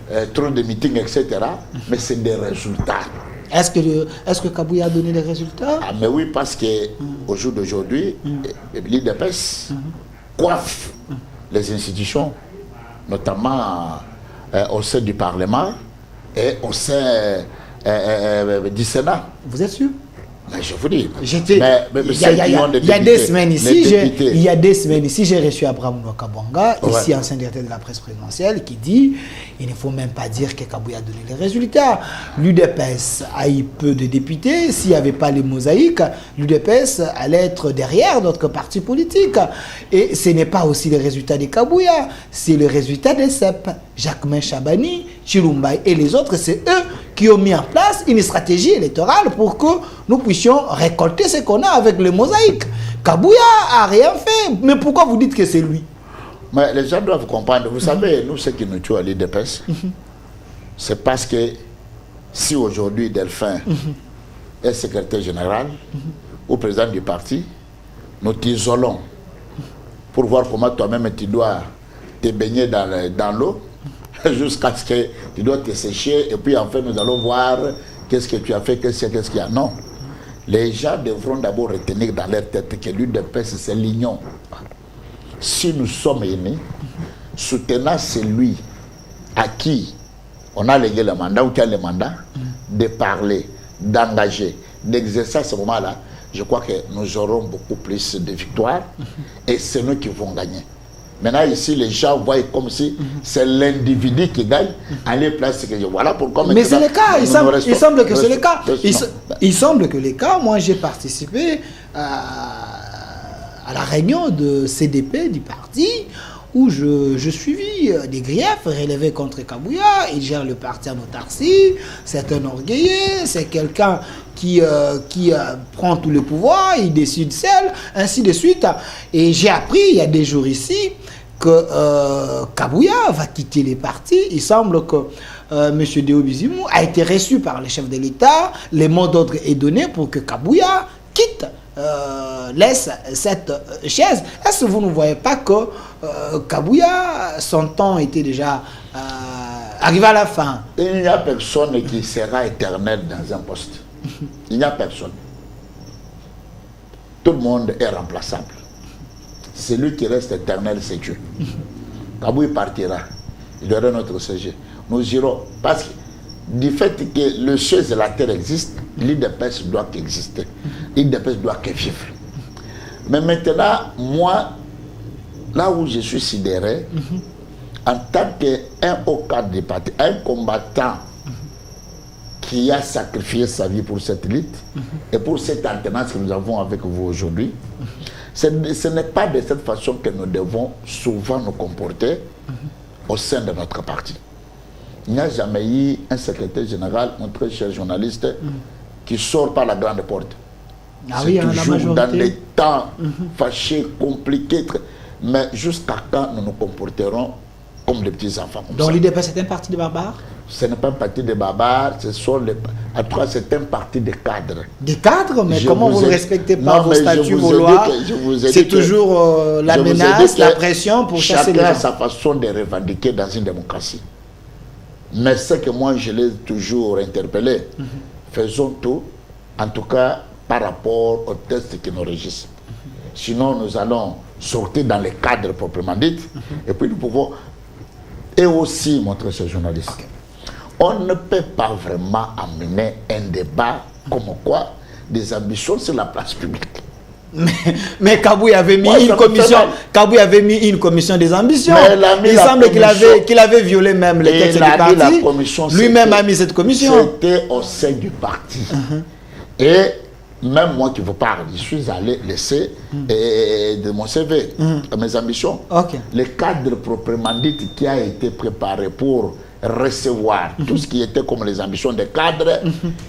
de meetings, etc. Mais c'est des résultats. Est-ce que Kabouya a donné des résultats? Ah, mais oui, parce qu'au jour d'aujourd'hui, l'IDPS coiffe les institutions, notamment au sein du Parlement et au sein du Sénat. Vous êtes sûr? Mais je vous dis, il y a des semaines ici, j'ai reçu Abraham Kabonga, ici ancien directeur de la presse présidentielle, qui dit il ne faut même pas dire que Kabouya a donné les résultats. L'UDPS a eu peu de députés. S'il n'y avait pas les mosaïques, l'UDPS allait être derrière d'autres partis politiques. Et ce n'est pas aussi les résultats de Kabouya, c'est le résultat des CEP. Jacquemain Chabani, Chilumbaï et les autres, c'est eux qui ont mis en place une stratégie électorale pour que nous puissions récolter ce qu'on a avec le mosaïque. Kabouya a rien fait. Mais pourquoi vous dites que c'est lui? Mais les gens doivent comprendre. Vous savez, nous, ce qui nous tue à l'IDPS, c'est parce que si aujourd'hui Delphin est secrétaire général ou président du parti, nous t'isolons pour voir comment toi-même tu dois te baigner dans l'eau jusqu'à ce que tu dois te sécher et puis enfin nous allons voir qu'est-ce que tu as fait, qu'est-ce qu'il y a. Non. Les gens devront d'abord retenir dans leur tête que l'UDPS c'est l'union. Si nous sommes unis, soutenant celui à qui on a légué le mandat ou qui a le mandat, de parler, d'engager, d'exercer à ce moment-là, je crois que nous aurons beaucoup plus de victoires et c'est nous qui vont gagner. Maintenant, ici, les gens voient comme si c'est l'individu qui gagne à les places que je voilà pourquoi. Mais c'est le cas, il semble que c'est le cas. Il semble que les cas, moi j'ai participé à la réunion de CDP du parti où je suivis des griefs relevés contre Kabouya. Il gère le parti en autarcie, c'est un orgueilleux, c'est quelqu'un qui prend tout le pouvoir, il décide seul, ainsi de suite. Et j'ai appris il y a des jours ici que Kabouya va quitter les partis. Il semble que M. Deo Bizimou a été reçu par le chef de l'État. Le mot d'ordre est donné pour que Kabouya quitte, laisse cette chaise. Est-ce que vous ne voyez pas que Kabouya, son temps était déjà Arrivé à la fin. Il n'y a personne qui sera éternel dans un poste. Il n'y a personne. Tout le monde est remplaçable. Celui qui reste éternel, c'est Dieu. Kabou il partira. Il y aura notre CG. Nous irons. Parce que du fait que le ciel et la terre existent, l'IDPS doit exister. L'IDPS doit que vivre. Mais maintenant, moi, là où je suis sidéré, en tant qu'un haut cadre du parti, un combattant qui a sacrifié sa vie pour cette lutte et pour cette alternance que nous avons avec vous aujourd'hui, ce n'est pas de cette façon que nous devons souvent nous comporter au sein de notre parti. Il n'y a jamais eu un secrétaire général, un très cher journaliste, qui sort par la grande porte. Ah c'est oui, toujours dans des temps fâchés, compliqués, mais jusqu'à quand nous nous comporterons comme des petits enfants. Donc l'IDPS c'est un parti de barbares? Ce n'est pas un parti de barbares, en tout cas c'est un parti de cadres. Des cadres? Mais comment vous ne respectez pas vos statuts, vos lois? C'est toujours la menace, la pression pour chasser les gens. Chacun a sa façon de revendiquer dans une démocratie. Mais ce que moi je l'ai toujours interpellé, faisons tout, en tout cas par rapport aux tests qui nous régissent. Sinon nous allons sortir dans les cadres proprement dit, et puis nous pouvons... Et aussi, mon très cher journaliste, on ne peut pas vraiment amener un débat comme quoi des ambitions sur la place publique. Mais Kabouy avait mis une commission. Kabouy avait mis une commission des ambitions. Il semble qu'il avait violé même les textes du parti. Lui-même a mis cette commission. C'était au sein du parti. Et même moi qui vous parle, je suis allé laisser de mon CV, mes ambitions. Le cadre proprement dit qui a été préparé pour recevoir tout ce qui était comme les ambitions des cadres,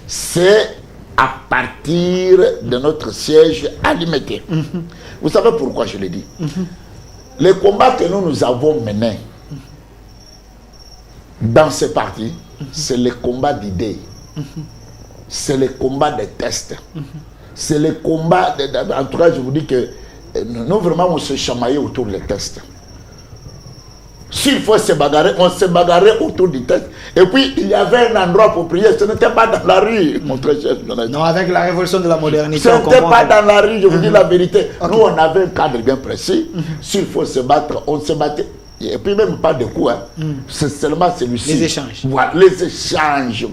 c'est à partir de notre siège à Limité. Vous savez pourquoi je le dis? Les combats que nous avons menés dans ce parti, c'est le combat d'idées. C'est le combat des tests. C'est le combat... En tout cas, je vous dis que nous, vraiment, on se chamaillait autour des tests. S'il faut se bagarrer, on se bagarrait autour du test. Et puis, il y avait un endroit pour prier. Ce n'était pas dans la rue, mon très cher. Non, avec la révolution de la modernité. Ce n'était pas dans la rue, je vous dis la vérité. Nous, on avait un cadre bien précis. S'il faut se battre, on se battait. Et puis même pas de coups. C'est seulement celui-ci. Les échanges. Voilà, les échanges.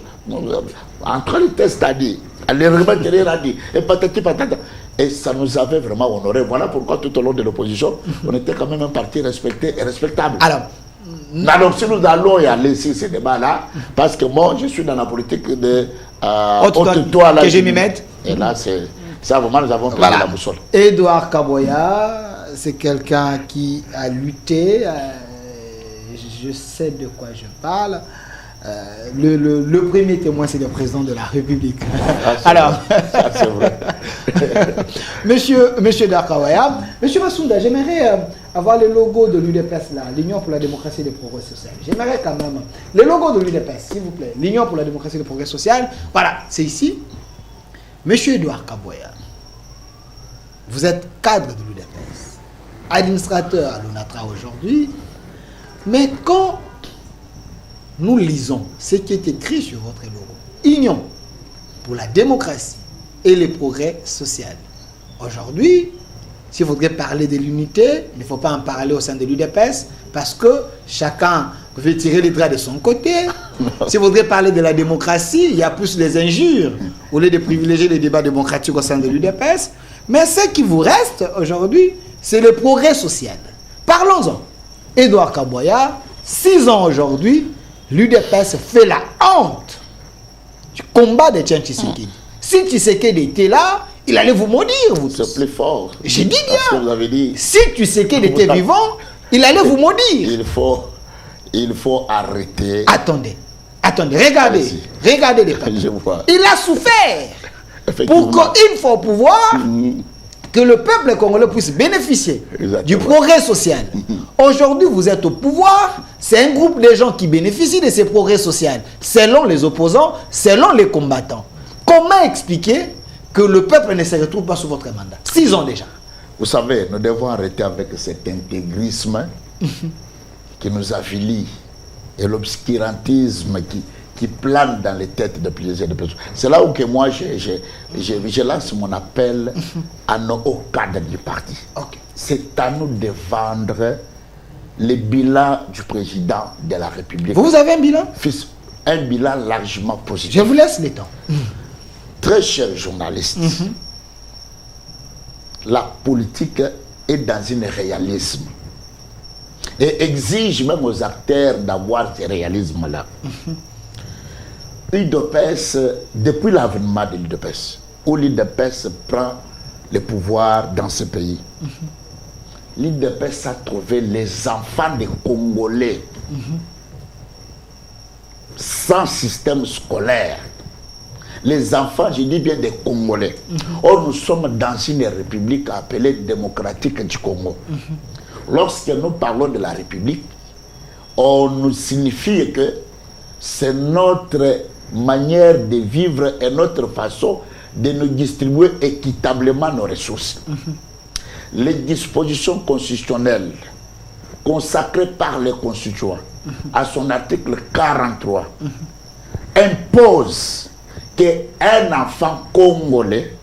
Entre les tests à dire, les remèdes à dire, et patati patata. Et ça nous avait vraiment honoré. Voilà pourquoi tout au long de l'opposition, on était quand même un parti respecté et respectable. Alors si nous allons y aller sur ces débats-là, parce que moi, je suis dans la politique de haute-toi que je m'y mette. Et là, c'est ça, vraiment, nous avons perdu la boussole. Edouard Kaboya, c'est quelqu'un qui a lutté. Je sais de quoi je parle. Le premier témoin, c'est le président de la République. Alors, c'est vrai. Monsieur Darkawaya, Monsieur Massounda, j'aimerais avoir le logo de l'UDPS là, l'Union pour la démocratie et le progrès social. J'aimerais quand même le logo de l'UDPS, s'il vous plaît. L'Union pour la démocratie et le progrès social. Voilà, c'est ici. Monsieur Edouard Kaboya, vous êtes cadre de l'UDPS, administrateur à l'ONATRA aujourd'hui, mais quand nous lisons ce qui est écrit sur votre logo, Union pour la démocratie et le progrès social. Aujourd'hui, s'il faudrait parler de l'unité, il ne faut pas en parler au sein de l'UDPS parce que chacun veut tirer les draps de son côté. S'il faudrait parler de la démocratie, il y a plus les injures au lieu de privilégier les débats démocratiques au sein de l'UDPS. Mais ce qui vous reste aujourd'hui, c'est le progrès social. Parlons-en. Edouard Kaboya, 6 ans aujourd'hui, l'UDPS fait la honte du combat de Tian Tshisekedi. Si Tshisekedi était là, il allait vous maudire, vous tous. C'est plus fort. J'ai dit bien. Parce que vous avez dit. Si Tshisekedi était vivant, il allait vous maudire. Il faut arrêter. Attendez, regardez les papiers. Il a souffert pour qu'une fois au pouvoir, que le peuple congolais puisse bénéficier du progrès social. Aujourd'hui, vous êtes au pouvoir, c'est un groupe de gens qui bénéficient de ces progrès sociaux, selon les opposants, selon les combattants. Comment expliquer que le peuple ne se retrouve pas sous votre mandat? 6 ans déjà. Vous savez, nous devons arrêter avec cet intégrisme qui nous affilie et l'obscurantisme qui plane dans les têtes de plusieurs personnes. C'est là où que moi, je lance mon appel à nos hauts cadres du parti. Okay. C'est à nous de vendre le bilan du président de la République. Vous avez un bilan? Un bilan largement positif. Je vous laisse le temps. Très chers journalistes, la politique est dans un réalisme et exige même aux acteurs d'avoir ce réalisme-là. L'UDPS, depuis l'avènement de l'UDPS, où l'UDPS prend le pouvoir dans ce pays, l'UDPS a trouvé les enfants des Congolais sans système scolaire. Les enfants, je dis bien des Congolais. Or, nous sommes dans une république appelée démocratique du Congo. Lorsque nous parlons de la République, on nous signifie que c'est notre manière de vivre et notre façon de nous distribuer équitablement nos ressources. Les dispositions constitutionnelles consacrées par les constituants à son article 43 imposent qu'un enfant congolais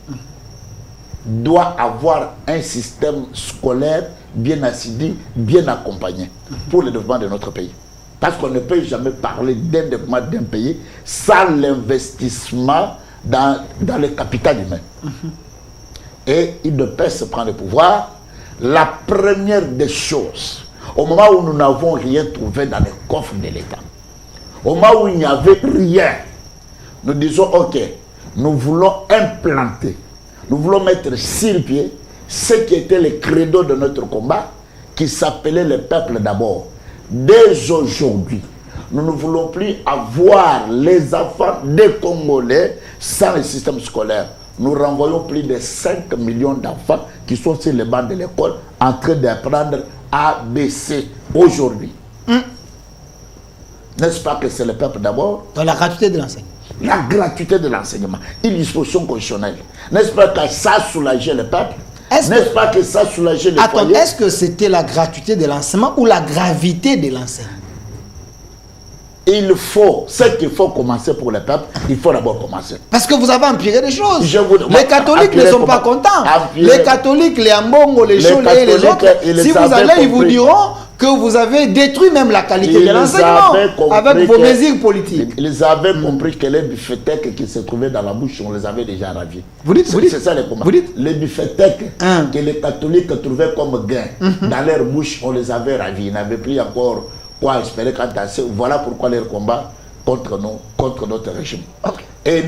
doit avoir un système scolaire bien assidu, bien accompagné pour le développement de notre pays. Parce qu'on ne peut jamais parler d'un développement d'un pays sans l'investissement dans le capital humain. Et il ne peut se prendre le pouvoir. La première des choses, au moment où nous n'avons rien trouvé dans les coffres de l'État, au moment où il n'y avait rien, nous disons, ok, nous voulons implanter, nous voulons mettre sur pied ce qui était le credo de notre combat, qui s'appelait le peuple d'abord. Dès aujourd'hui, nous ne voulons plus avoir les enfants des Congolais sans le système scolaire. Nous renvoyons plus de 5 millions d'enfants qui sont sur les bancs de l'école en train d'apprendre ABC aujourd'hui. N'est-ce pas que c'est le peuple d'abord? Dans la gratuité de l'enseignement. La gratuité de l'enseignement, une disposition constitutionnelle. N'est-ce pas que ça soulageait le peuple? N'est-ce pas que ça soulageait les foyers? Est-ce que c'était la gratuité de l'enseignement ou la gravité de l'enseignement? Ce qu'il faut commencer pour le peuple, il faut d'abord commencer. Parce que vous avez empiré des choses. Les catholiques ne sont pas contents. Les catholiques, les Ambongo, les Cholés et les autres, si vous allez, ils vous diront que vous avez détruit même la qualité de l'enseignement avec vos mesures politiques. Ils avaient compris que les buffetecs qui se trouvaient dans la bouche, on les avait déjà ravis. Vous dites? C'est ça les combats. Les buffetecs que les catholiques trouvaient comme gain dans leur bouche, on les avait ravis. Ils n'avaient plus encore quoi espérer quant à ça. Voilà pourquoi leur combat contre nous, contre notre régime. Et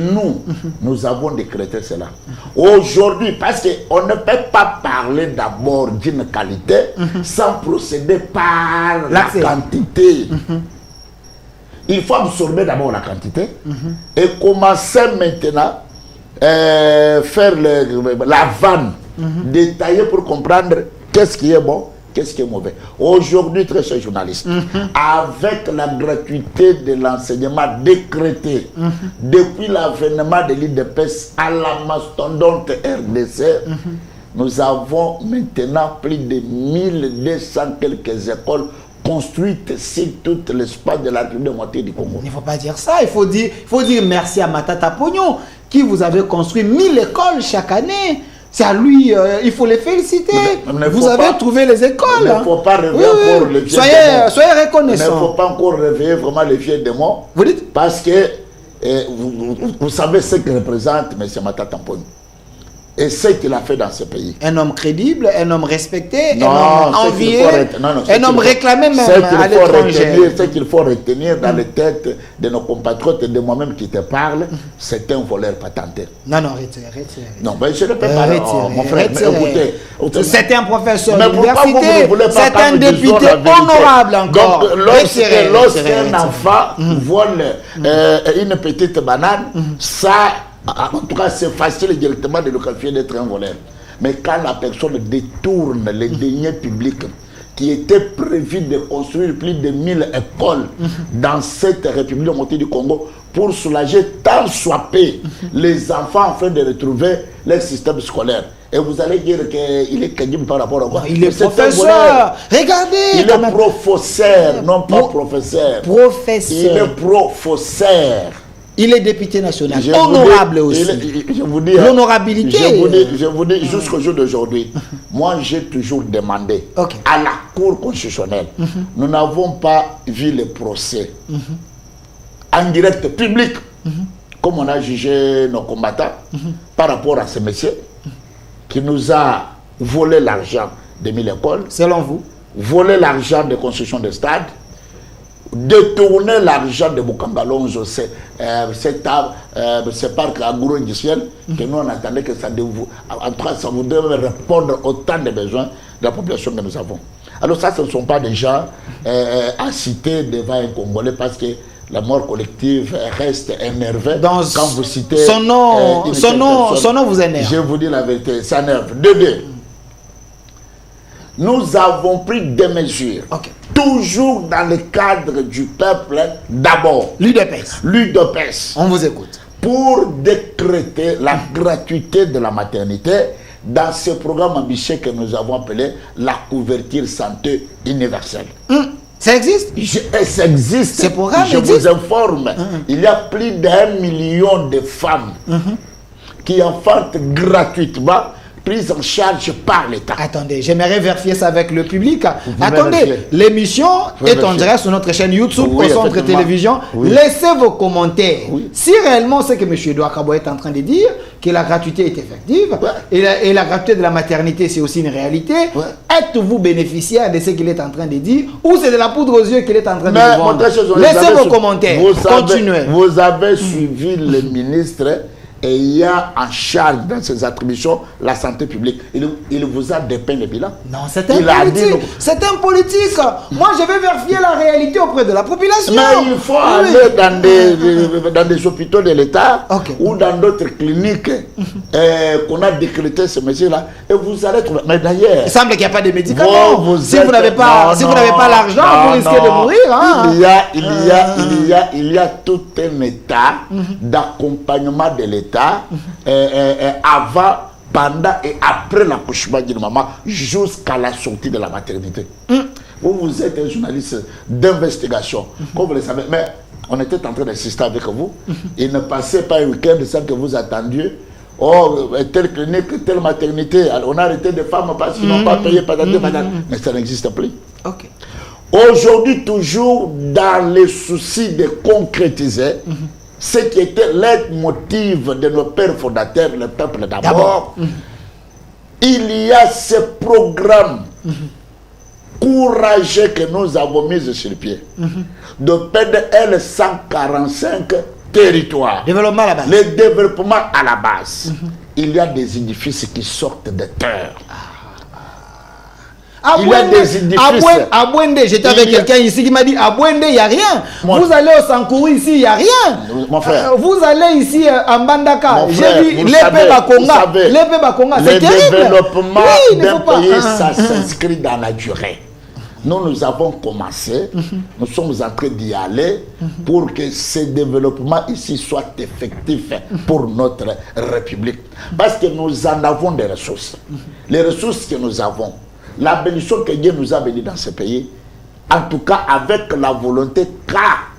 nous avons décrété cela. Aujourd'hui, parce qu'on ne peut pas parler d'abord d'une qualité sans procéder par la quantité. Il faut absorber d'abord la quantité et commencer maintenant à faire la vanne détaillée pour comprendre qu'est-ce qui est bon, qu'est-ce qui est mauvais. Aujourd'hui, très chers journalistes, avec la gratuité de l'enseignement décrété depuis l'avènement de l'UDPS à la mastodonte RDC, nous avons maintenant plus de 1200 quelques écoles construites sur tout l'espace de la République démocratique du Congo. Il ne faut pas dire ça, il faut dire merci à Matata Pognon qui vous avez construit 1000 écoles chaque année. C'est à lui, il faut les féliciter. Vous avez trouvé les écoles. Il ne faut pas réveiller encore les vieux démons. Soyez reconnaissants. Il ne faut pas encore réveiller vraiment les vieux démons. Vous dites? Parce que vous savez ce que représente M. Matata Pognon. Et ce qu'il a fait dans ce pays. Un homme crédible, un homme respecté, un homme envié, un homme réclamé même à l'étranger. Ce qu'il faut retenir dans les têtes de nos compatriotes et de moi-même qui te parle, c'est un voleur patenté. Non, retirez. Non, mais je ne peux pas. Mon frère, écoutez. C'est un professeur d'université, c'est un député honorable encore. Donc, lorsqu'un enfant vole une petite banane, ça... En tout cas, c'est facile directement de le qualifier d'être un voleur. Mais quand la personne détourne les deniers publics qui étaient prévus de construire plus de 1000 écoles dans cette République démocratique du Congo pour soulager tant soit peu les enfants afin de retrouver leur système scolaire. et vous allez dire qu'il est Kagim par rapport à quoi? Il est professeur. Regardez. Il est professeur, non pas professeur. Professeur. Il est professeur. Il est député national. Honorable aussi. Je vous dis, l'honorabilité. Je vous dis jusqu'au jour d'aujourd'hui, moi j'ai toujours demandé à la Cour constitutionnelle, nous n'avons pas vu le procès en direct public, comme on a jugé nos combattants par rapport à ce monsieur qui nous a volé l'argent de 1000 écoles. Selon vous? Volé l'argent de construction de stades, détourner l'argent de Bukambalonzo, ce parc agro-industriel, que nous on attendait que ça en tout cas, ça voudrait répondre aux tant de besoins de la population que nous avons. Alors ça, ce ne sont pas des gens à citer devant un Congolais parce que la mort collective reste énervée quand vous citez son nom vous énerve. Je vous dis la vérité, ça énerve. Nous avons pris des mesures, toujours dans le cadre du peuple d'abord. L'UDPS. On vous écoute. Pour décréter la gratuité de la maternité dans ce programme ambitieux que nous avons appelé la couverture santé universelle. Ça existe? Ça existe. Ce programme Je vous informe. Il y a plus d'1 million de femmes qui enfantent gratuitement, prises en charge par l'État. Attendez, j'aimerais vérifier ça avec le public. Attendez, l'émission est en direct sur notre chaîne YouTube, au Centre Télévision. Laissez vos commentaires. Si réellement ce que M. Edouard Kabo est en train de dire, que la gratuité est effective, et la gratuité de la maternité, c'est aussi une réalité, êtes-vous bénéficiaire de ce qu'il est en train de dire, ou c'est de la poudre aux yeux qu'il est en train de vendre? Laissez vos commentaires. Continuez. Vous avez suivi le ministre et il y a en charge dans ses attributions la santé publique. Il vous a dépeint le bilan. Non, c'est un politique. C'est un politique. Moi, je vais vérifier la réalité auprès de la population. Mais il faut aller dans des hôpitaux de l'État ou dans d'autres cliniques qu'on a décrété ce monsieur-là. Et vous allez trouver. Mais d'ailleurs, il semble qu'il n'y a pas de médicaments. Si vous n'avez pas l'argent, vous risquez de mourir. Hein? Il y a tout un état d'accompagnement de l'État. Avant, pendant et après l'accouchement d'une maman jusqu'à la sortie de la maternité. Vous êtes un journaliste d'investigation, comme vous le savez, mais on était en train d'assister avec vous. Il ne passait pas un week-end sans que vous attendiez. Oh, telle clinique, telle maternité. Alors, on a arrêté des femmes parce qu'ils n'ont pas payé, mais ça n'existe plus. Aujourd'hui, toujours dans les soucis de concrétiser ce qui était leitmotiv de nos pères fondateurs, le peuple d'abord, il y a ce programme courageux que nous avons mis sur le pied de PDL 145 territoires. Développement à la base. Le développement à la base. Il y a des édifices qui sortent de terre. Il y a des édifices. À Bouende, j'étais avec quelqu'un ici qui m'a dit à Bouende, il n'y a rien. Vous allez au Sankourou ici, il n'y a rien. Mon frère. Vous allez ici à Mbandaka. J'ai dit l'épée Bakonga. L'épée Bakonga, c'est terrible. Le développement d'un pays, ça s'inscrit dans la durée. Nous avons commencé, nous sommes en train d'y aller pour que ce développement ici soit effectif pour notre République. Parce que nous en avons des ressources. Les ressources que nous avons, la bénédiction que Dieu nous a bénie dans ce pays, en tout cas avec la volonté, car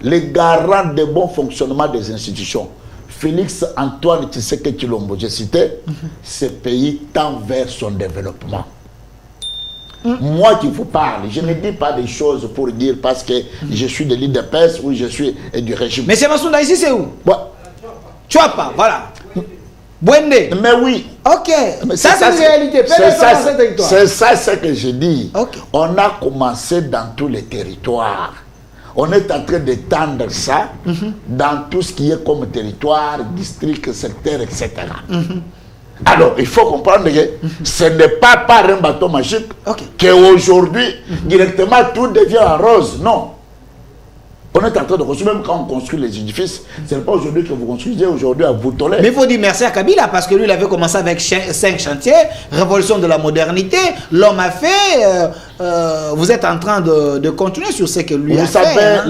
les garants de bon fonctionnement des institutions, Félix Antoine Tshisekedi Tshilombo, j'ai cité, ce pays tend vers son développement. Moi qui vous parle, je ne dis pas des choses pour dire parce que je suis de l'UDPS ou je suis du régime. Mais c'est Massounda, ici c'est où? Chouapa, voilà. Bouende. Mais oui. Ok. Ça c'est une réalité. C'est ça ce que je dis. On a commencé dans tous les territoires. On est en train d'étendre ça dans tout ce qui est comme territoire, district, secteur, etc. Alors, il faut comprendre que ce n'est pas par un bateau magique qu'aujourd'hui, directement, tout devient en rose. Non. On est en train de construire, même quand on construit les édifices, ce n'est pas aujourd'hui que vous construisez, aujourd'hui à vous tolérer. Mais il faut dire merci à Kabila, parce que lui, il avait commencé avec 5 chantiers, révolution de la modernité, l'homme a fait, vous êtes en train de continuer sur ce que lui a fait. Vous savez,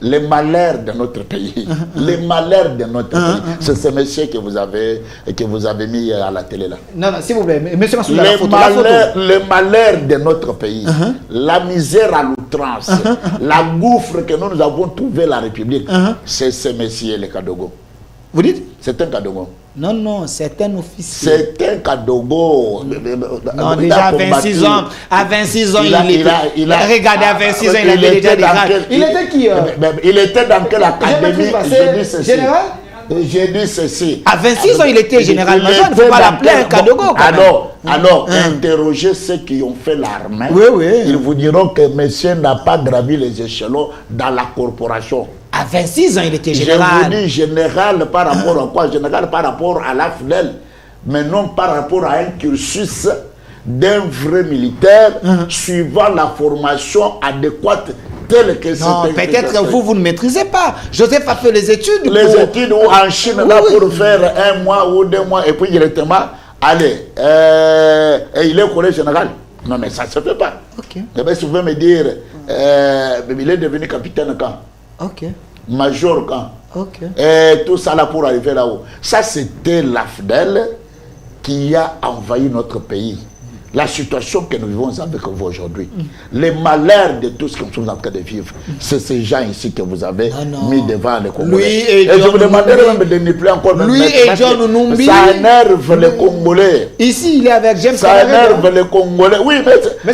les malheurs de notre pays, les malheurs de notre pays, c'est ce monsieur que vous avez mis à la télé là. Non, non, s'il vous plaît, monsieur Massoula, les malheurs de notre pays, la misère à l'outrance, la gouffre que nous avons trouvé la République, c'est ce monsieur, le Kadogo. Vous dites? C'est un Kadogo. Non, non, c'est un officier. C'est un Kadogo. Non, déjà à 26 ans, regardez, à 26 ans, il avait déjà des grades. Il était qui? Il était dans quelle académie? Général? J'ai dit ceci. À 26 ans, il était général-major, il ne faut pas l'appeler un Kadogo. Alors, interrogez ceux qui ont fait l'armée. Oui, oui. Ils vous diront que monsieur n'a pas gravi les échelons dans la corporation. À 26 ans, il était général. Je vous dis général par rapport à quoi? Général par rapport à la FNEL, mais non par rapport à un cursus d'un vrai militaire suivant la formation adéquate telle que c'est. Non, peut-être que vous ne maîtrisez pas. Joseph a fait les études. Les études ou en Chine, là, pour faire 1 mois ou 2 mois, et puis directement, allez, et il est au collège général. Non, mais ça ne se fait pas. Ok. Eh bien, si vous pouvez me dire, il est devenu capitaine quand? Ok. Major quand? Ok. Et tout ça là pour arriver là-haut. Ça, c'était l'AFDEL qui a envahi notre pays. La situation que nous vivons avec vous aujourd'hui, les malheurs de tout ce que nous sommes en train de vivre, c'est ces gens ici que vous avez mis devant les Congolais. Et je vous demanderai même de ne plus encore lui et John Numbi. Ça énerve les Congolais. Ici, il est avec James Kabarebe. Ça énerve les Congolais. Oui, mais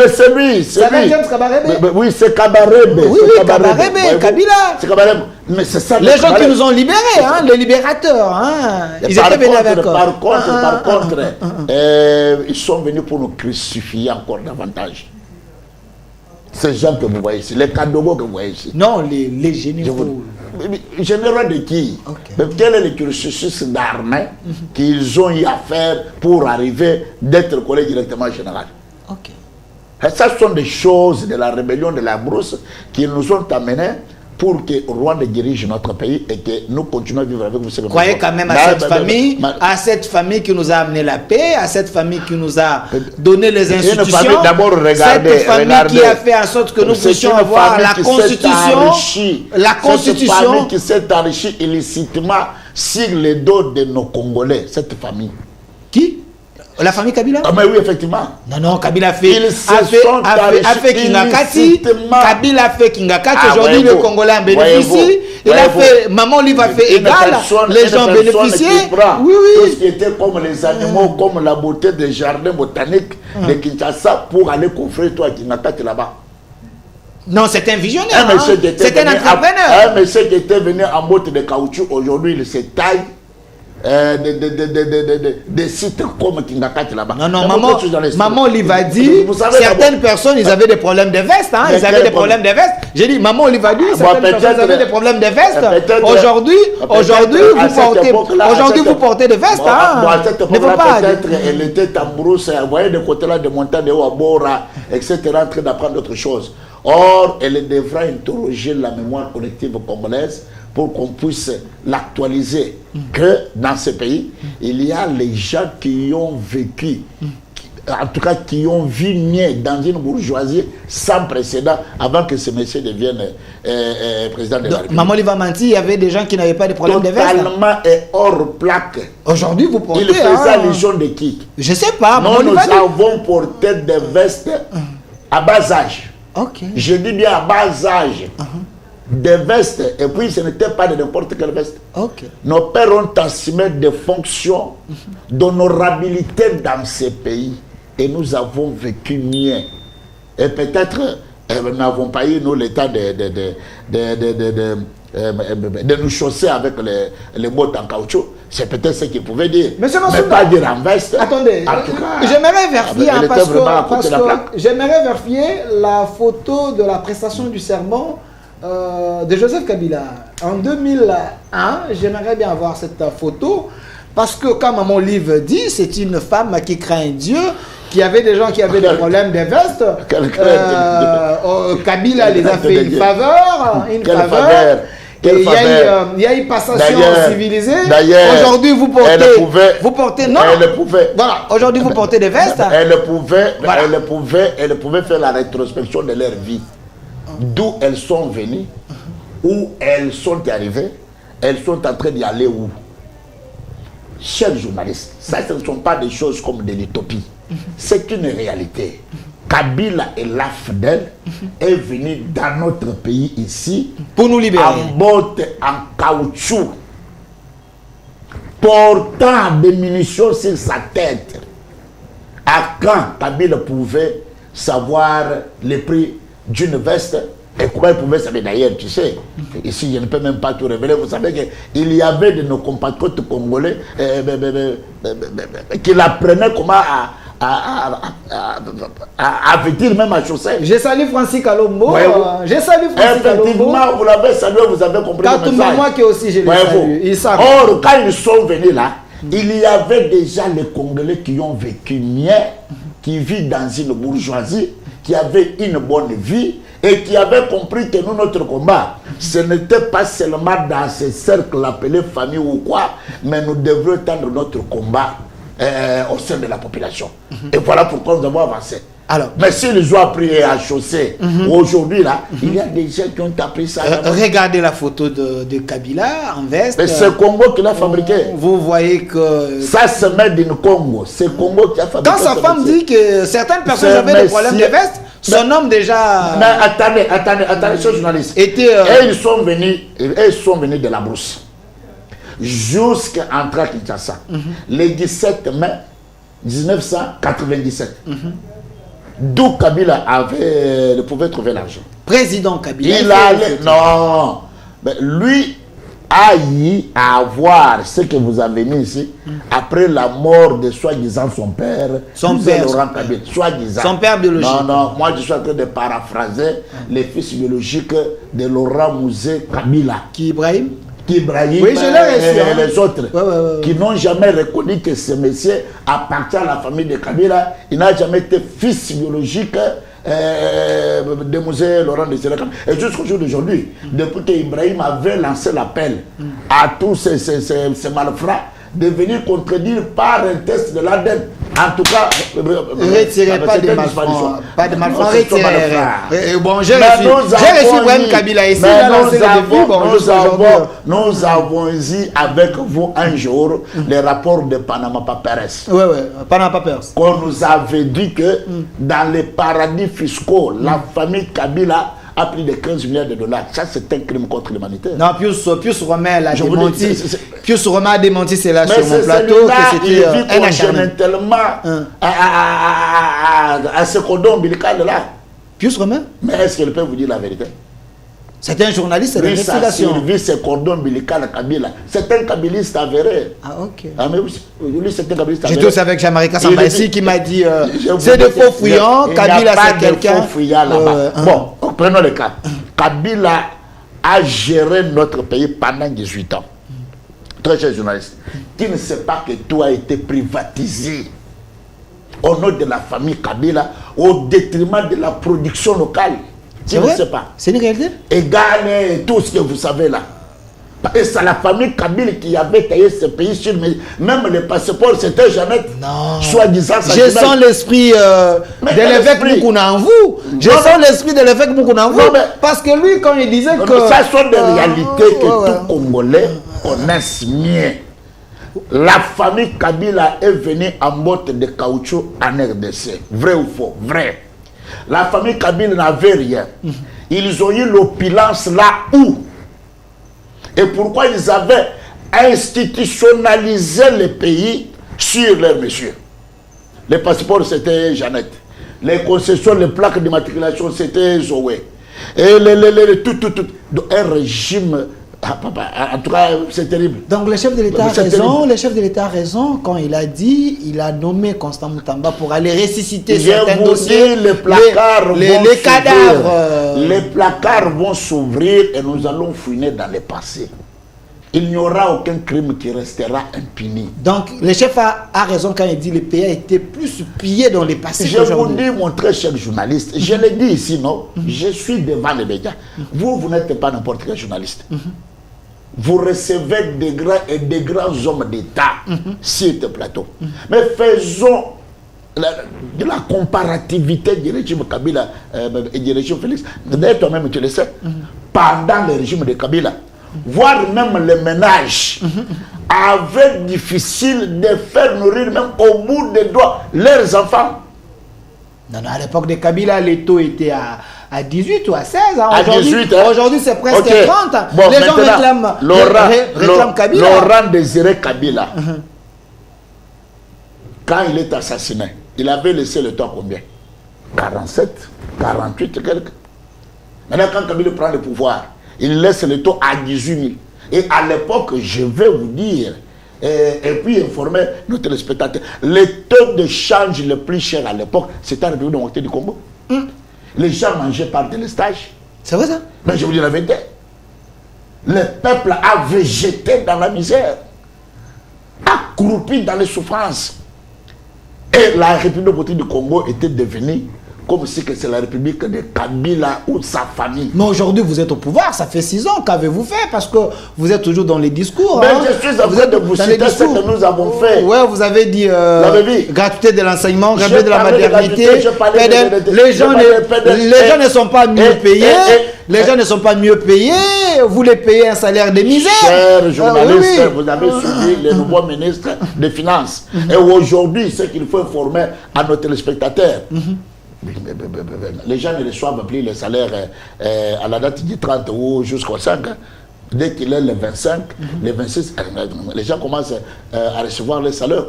c'est lui. C'est lui. James Kabarebe. Oui, c'est Kabarebe. Oui, Kabarebe, Kabila. C'est Kabarebe. Mais c'est ça. Les gens qui nous ont libérés, hein, les libérateurs, hein, ils étaient venus avec. Par contre, ils sont venus pour nous crucifier encore davantage. Ces gens que vous voyez ici, les Kadogo que vous voyez ici. Non, les généraux. Généraux de qui? Mais quel est le cursus d'armée qu'ils ont eu à faire pour arriver d'être collés directement général? Et ça sont des choses de la rébellion de la brousse qui nous ont amenés pour que Rwanda dirige notre pays et que nous continuons à vivre avec vous. Vous croyez quand même à cette famille qui nous a amené la paix, à cette famille qui nous a donné les institutions, cette famille qui a fait en sorte que nous puissions avoir la Constitution, cette famille qui s'est enrichie illicitement sur les dos de nos Congolais, cette famille. Qui? La famille Kabila? Ah mais oui, effectivement. Non, non, Kabila a fait Kingakati. Kabila a fait Kingakati. Aujourd'hui, le Congolais en bénéficie. Il a fait, Maman Olive a fait égal. Les gens bénéficient. Oui, oui. Tout ce qui était comme les animaux, comme la beauté des jardins botaniques de Kinshasa pour aller coffrer toi à Kingakati là-bas. Non, c'est un visionnaire. C'est un entrepreneur. Un monsieur qui était venu en botte de caoutchouc, aujourd'hui, il se taille. Des sites comme Kingakati là-bas. Non, non, maman Olive a dit, certaines personnes, ils avaient des problèmes de veste. Hein, ils avaient des problèmes de veste. J'ai dit, maman Olive a dit, certaines personnes avaient des problèmes de veste. Aujourd'hui, vous portez des vestes. Ne faut pas. Peut-être elle était en brousse, elle voyait de côté là, de montagne de Ouabora, etc., en train d'apprendre autre chose. Or, elle devra interroger la mémoire collective congolaise pour qu'on puisse l'actualiser. Que dans ce pays, il y a les gens qui ont vécu, en tout cas qui ont vu mieux dans une bourgeoisie sans précédent avant que ce monsieur devienne président de la République. Maman Olive a menti, il y avait des gens qui n'avaient pas de problème de veste. Totalement et hors plaque. Aujourd'hui, vous portez... Il faisait allusion de qui? Je sais pas. Nous avons porté des vestes à bas âge. Je dis bien à bas âge. Des vestes, et puis ce n'était pas de n'importe quelle veste. Nos pères ont assumé des fonctions d'honorabilité dans ces pays et nous avons vécu mieux. Et peut-être nous n'avons pas eu nous l'état de nous chausser avec les bottes en caoutchouc. C'est peut-être ce qu'il pouvait dire. Mais pas dire en veste. Attendez, j'aimerais vérifier, parce que j'aimerais vérifier la photo de la prestation du serment de Joseph Kabila. En 2001, j'aimerais bien avoir cette photo, parce que comme Maman Olive dit, c'est une femme qui craint Dieu, qui avait des gens qui avaient des problèmes de veste. Kabila les a fait une faveur. il y a eu passation civilisée. Aujourd'hui, vous portez, non. Voilà, aujourd'hui, vous portez des vestes. Elle pouvait faire la rétrospection de leur vie. D'où elles sont venues, où elles sont arrivées, elles sont en train d'y aller où. Chers journalistes, ça ce ne sont pas des choses comme de l'utopie. C'est une réalité. Kabila et l'AFDEL est venu dans notre pays ici pour nous libérer. En botte en caoutchouc, portant des munitions sur sa tête. À quand Kabila pouvait savoir le prix d'une veste et comment il pouvait savoir d'ailleurs, tu sais, ici je ne peux même pas tout révéler, vous savez qu'il y avait de nos compatriotes congolais qui l'apprenaient comment à vêtir même à chausser. J'ai salué Francis Kalombo. J'ai salué Francis Kalombo. Effectivement, vous l'avez salué, vous avez compris le message. Moi qui aussi je l'ai salué. Or, quand ils sont venus là, il y avait déjà les Congolais qui ont vécu mieux, qui vivent dans une bourgeoisie, qui avaient une bonne vie et qui avaient compris que nous, notre combat, ce n'était pas seulement dans ces cercles appelés famille ou quoi, mais nous devrions tendre notre combat au sein de la population. Et voilà pourquoi nous avons avancé. Alors, mais s'ils ont appris à chausser, aujourd'hui là, il y a des gens qui ont appris ça. Regardez la photo de Kabila en veste. Mais c'est Congo qui l'a fabriqué. Vous voyez que... Ça se met d'une Congo. C'est Congo qui a fabriqué. Quand sa femme dit que certaines personnes avaient des problèmes de veste, son homme déjà... Mais attendez, ce journaliste. Et ils sont venus de la brousse. Jusqu'à entrer à Kinshasa. Le 17 mai 1997. D'où Kabila pouvait trouver l'argent. Président Kabila. Il allait... Non. Mais lui a eu à avoir ce que vous avez mis ici après la mort de soi-disant son père. Son père. Laurent Kabila. Soi-disant. Son père biologique. Non, moi je suis en train de paraphraser les fils biologiques de Laurent Mouzé Kabila. Qui Ibrahim? Ibrahim, oui, et les autres qui n'ont jamais reconnu que ce monsieur appartient à la famille de Kabila. Il n'a jamais été fils biologique de Mouzé Laurent de Kabila. Et jusqu'au jour d'aujourd'hui, depuis que Ibrahim avait lancé l'appel à tous ces malfrats de venir contredire par un test de l'ADN. En tout cas, retirez pas de malfrats. Pas de malfrats, retirez. Bon, j'ai reçu Ibrahim Kabila ici. Nous avons eu avec vous un jour les rapports de Panama Papers. Oui, Panama Papers. Qu'on nous avait dit que dans les paradis fiscaux, la famille Kabila a plus de 15 milliards de dollars. Ça, c'est un crime contre l'humanité. Non, Pius Romain l'a démenti. Pius Romain a démenti cela sur mon plateau. Que c'était un acharnement à ce cordon ombilical là. Pius Romain? Mais est-ce qu'il peut vous dire la vérité? C'est un journaliste d'investigation. Il a servi ce cordon ombilical à Kabila. C'est un kabiliste avéré. Ah, ok. Ah, mais lui, c'est un kabiliste avéré. J'étais aussi avec Jean-Marie Kassambaïsi qui m'a dit c'est des faux fouillants. Kabila, c'est quelqu'un. Faux fouillants là-bas. Bon, prenons le cas. Kabila a géré notre pays pendant 18 ans. Très cher journaliste, qui ne sait pas que tout a été privatisé au nom de la famille Kabila, au détriment de la production locale. Tu ne sais pas. C'est une réalité. Égale tout ce que vous savez là. Et c'est la famille Kabila qui avait taillé ce pays sur même les passeports, c'était Jeannette. Non. Soi-disant. Je sens l'esprit de l'évêque Moukouna en vous. Je sens l'esprit de l'évêque Moukouna en vous. Parce que lui, quand il disait que... Ça sont des réalités que tout Congolais connaissent mieux. La famille Kabila est venue en botte de caoutchouc en RDC. Vrai ou faux? Vrai. La famille Kabila n'avait rien. Ils ont eu l'opulence là où? Et pourquoi ils avaient institutionnalisé le pays sur leurs messieurs? Les passeports, c'était Jeannette. Les concessions, les plaques d'immatriculation, c'était Zoé. Et tout. Un régime... En tout cas, c'est terrible. Donc le chef de l'État a raison. Le chef de l'État a raison quand il a dit, il a nommé Constant Moutamba pour aller ressusciter certains dossiers. Les placards les cadavres. Les placards vont s'ouvrir et nous allons fouiner dans le passé. Il n'y aura aucun crime qui restera impuni. Donc le chef a raison quand il dit que le pays a été plus pillé dans le passé. Je vous dis, mon très cher journaliste, je l'ai dit ici, non? Je suis devant les médias. Vous n'êtes pas n'importe quel journaliste. vous recevez des grands hommes d'État sur ce plateau. Mais faisons de la comparativité du régime Kabila et du régime Félix. D'ailleurs, toi-même, tu le sais, pendant le régime de Kabila, voire même les ménages avaient difficile de faire nourrir même au bout des doigts leurs enfants. Non, à l'époque de Kabila, les taux étaient à 18 ou à 16. Hein. À 18, hein. Aujourd'hui, c'est presque Okay. 30. Bon, les gens réclament Kabila. Laurent Désiré Kabila, quand il est assassiné, il avait laissé le temps combien? 47, 48, quelques. Maintenant, quand Kabila prend le pouvoir, il laisse le taux à 18 000. Et à l'époque, je vais vous dire, et puis informer nos téléspectateurs, le taux de change le plus cher à l'époque, c'était la République démocratique du Congo. Les gens mangeaient par délestage. C'est vrai ça? Mais je vous dis la vérité. Le peuple a végété dans la misère, accroupi dans les souffrances. Et la République démocratique du Congo était devenue comme si c'est la République de Kabila ou de sa famille. Mais aujourd'hui, vous êtes au pouvoir, ça fait 6 ans. Qu'avez-vous fait? Parce que vous êtes toujours dans les discours. Mais hein. je suis en train de vous citer ce que nous avons fait. Ouais, vous avez dit gratuité de l'enseignement, gratuité de la maternité. Les gens ne sont pas mieux payés. Les gens ne sont pas mieux payés. Vous les payez un salaire de misère. Chers journalistes, vous avez suivi le nouveau ministre des Finances. Et aujourd'hui, ce qu'il faut informer à nos téléspectateurs, les gens ne reçoivent plus les salaires à la date du 30 ou jusqu'au 5. Dès qu'il est le 25, le 26, les gens commencent à recevoir les salaires.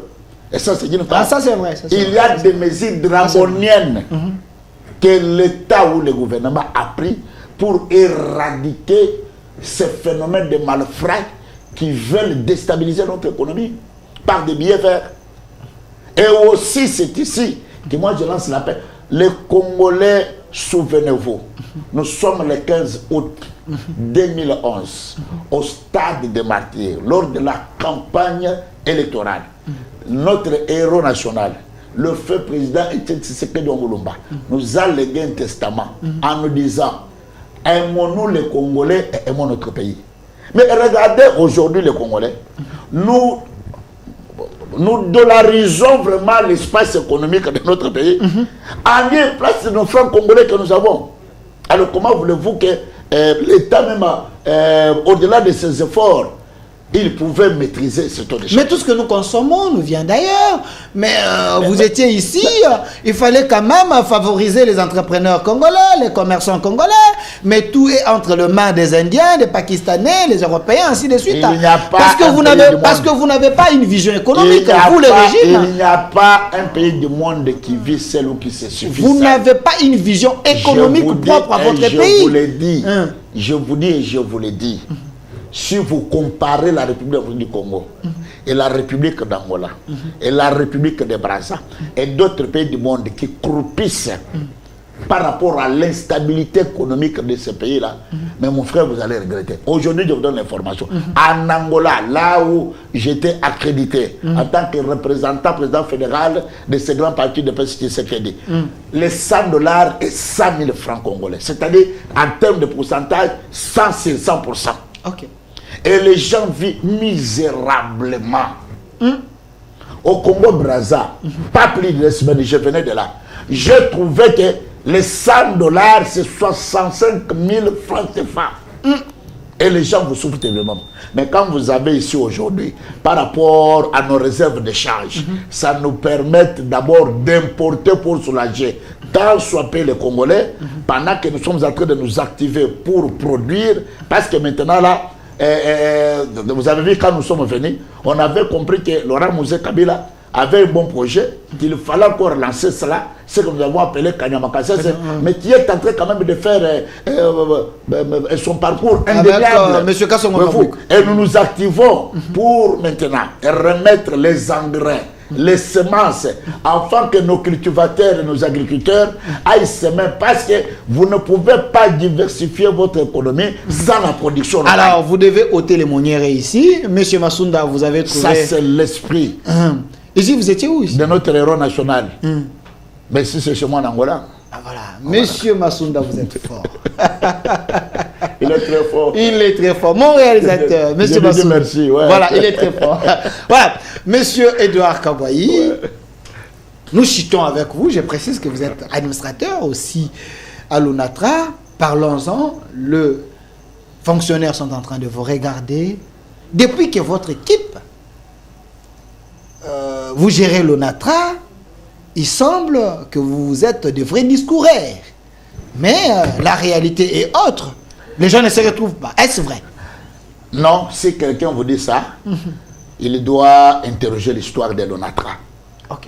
Et ça, c'est une part. Ça, c'est vrai. Il y a des mesures draconiennes que l'État ou le gouvernement a pris pour éradiquer ces phénomènes de malfrats qui veulent déstabiliser notre économie par des billets verts. Et aussi, c'est ici que moi je lance l'appel. Les Congolais, souvenez-vous, nous sommes le 15 août 2011 au stade des martyrs, lors de la campagne électorale. Notre héros national, le feu président Étienne Tshisekedi Mulumba, nous a légué un testament en nous disant: aimons-nous les Congolais et aimons notre pays. Mais regardez aujourd'hui les Congolais, nous dollarisons vraiment l'espace économique de notre pays en lieu place de nos francs congolais que nous avons. Alors comment voulez-vous que l'État même, au-delà de ses efforts, il pouvait maîtriser ce taux de change? Mais tout ce que nous consommons nous vient d'ailleurs. Mais vous étiez ici, il fallait quand même favoriser les entrepreneurs congolais, les commerçants congolais. Mais tout est entre les mains des Indiens, des Pakistanais, les Européens, ainsi de suite. Parce que vous n'avez pas une vision économique, vous les régimes. Il n'y a pas un pays du monde qui vit seul ou qui se suffit. Vous n'avez pas une vision économique propre à votre pays. Je vous l'ai dit, je vous dis et je vous l'ai dit. Si vous comparez la République du Congo et la République d'Angola et la République de Brazza et d'autres pays du monde qui croupissent par rapport à l'instabilité économique de ce pays-là, mais mon frère, vous allez regretter. Aujourd'hui, je vous donne l'information. En Angola, là où j'étais accrédité en tant que représentant, président fédéral de ce grand parti de PSC Tshisekedi, les $100 et 100 000 francs congolais. C'est-à-dire, en termes de pourcentage, 100%. Ok. Et les gens vivent misérablement. Au Congo-Brazza, pas plus de semaines, je venais de là. Je trouvais que les $100, c'est 65 000 francs CFA. Et les gens vous souffrent évidemment. Mais quand vous avez ici aujourd'hui, par rapport à nos réserves de change, ça nous permet d'abord d'importer pour soulager tant soit payé les Congolais, pendant que nous sommes en train de nous activer pour produire, parce que maintenant là, vous avez vu quand nous sommes venus, on avait compris que Laurent Mouzé Kabila avait un bon projet, qu'il fallait encore lancer cela, ce que nous avons appelé Kanyamakasa, mais qui est en train quand même de faire son parcours indéniable. Et nous nous activons pour maintenant remettre les engrais, les semences, afin que nos cultivateurs et nos agriculteurs aillent semer, parce que vous ne pouvez pas diversifier votre économie sans la production locale. Alors, vous devez ôter les monnières ici. Monsieur Massounda, vous avez trouvé... Ça, c'est l'esprit. Ici, vous étiez où ici? De notre héros national. Mais si c'est chez moi en Angola. Ah voilà. Monsieur Massounda, vous êtes fort. Il est très fort. Il est très fort. Mon réalisateur, monsieur Bassou. Merci. Ouais. Voilà, il est très fort. Voilà, monsieur Edouard Kabouayi, ouais. Nous chutons avec vous. Je précise que vous êtes administrateur aussi à l'ONATRA. Parlons-en. Les fonctionnaires sont en train de vous regarder. Depuis que votre équipe, vous gérez l'ONATRA, il semble que vous êtes de vrais discoureurs. Mais la réalité est autre. Les gens ne se retrouvent pas. Est-ce vrai? Non, si quelqu'un vous dit ça, il doit interroger l'histoire de l'ONATRA. Ok.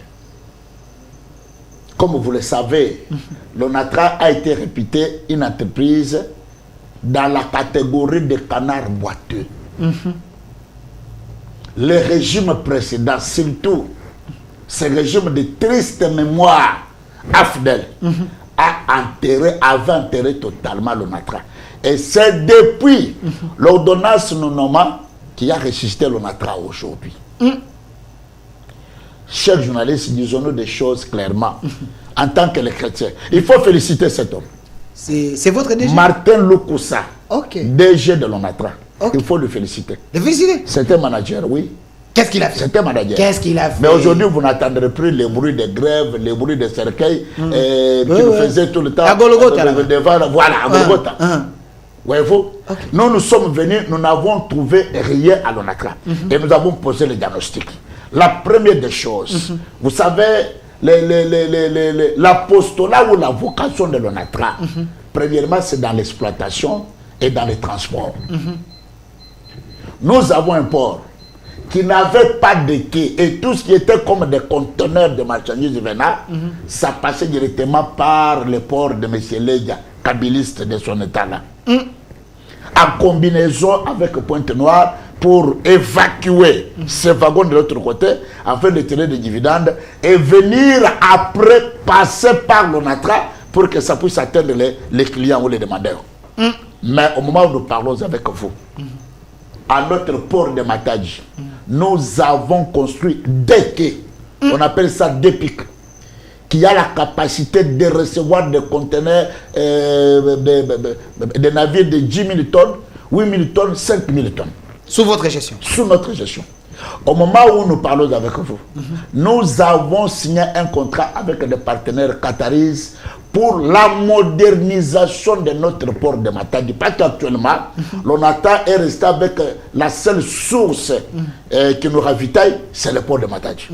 Comme vous le savez, l'ONATRA a été réputée une entreprise dans la catégorie des canards boiteux. Le régime précédent, surtout ce régime de triste mémoire, AFDEL, avait enterré totalement l'ONATRA. Et c'est depuis l'ordonnance nous nommant qui a ressuscité l'ONATRA aujourd'hui. Chers journalistes, disons-nous des choses clairement. En tant que les chrétiens, il faut féliciter cet homme. C'est votre DG? Martin Loukoussa, DG de l'ONATRA. Il faut le féliciter. Le féliciter? C'est un manager, oui. Qu'est-ce qu'il a fait? C'était manager. Qu'est-ce qu'il a fait? Mais aujourd'hui, vous n'entendrez plus les bruits de grève, les bruits de cercueil qui nous faisaient tout le temps. À Golgotha. Voilà, à Golgotha. Voyez-vous, nous sommes venus, nous n'avons trouvé rien à l'ONATRA. Et nous avons posé le diagnostic. La première des choses, vous savez, l'apostolat ou la vocation de l'ONATRA, premièrement, c'est dans l'exploitation et dans les transports. Nous avons un port qui n'avait pas de quai et tout ce qui était comme des conteneurs de marchandises venant, ça passait directement par le port de M. Ledia, kabiliste de son état-là. En combinaison avec Pointe-Noire pour évacuer ces wagons de l'autre côté afin de tirer des dividendes et venir après passer par l'ONATRA pour que ça puisse atteindre les clients ou les demandeurs. Mais au moment où nous parlons avec vous, à notre port de Matadji, nous avons construit des quais, on appelle ça des pics, qui a la capacité de recevoir des conteneurs, des navires de 10 000 tonnes, 8 000 tonnes, 5 000 tonnes. Sous votre gestion? Sous notre gestion. Au moment où nous parlons avec vous, nous avons signé un contrat avec des partenaires qataris pour la modernisation de notre port de Matadi. Parce qu'actuellement, l'ONATRA est resté avec la seule source qui nous ravitaille, c'est le port de Matadi.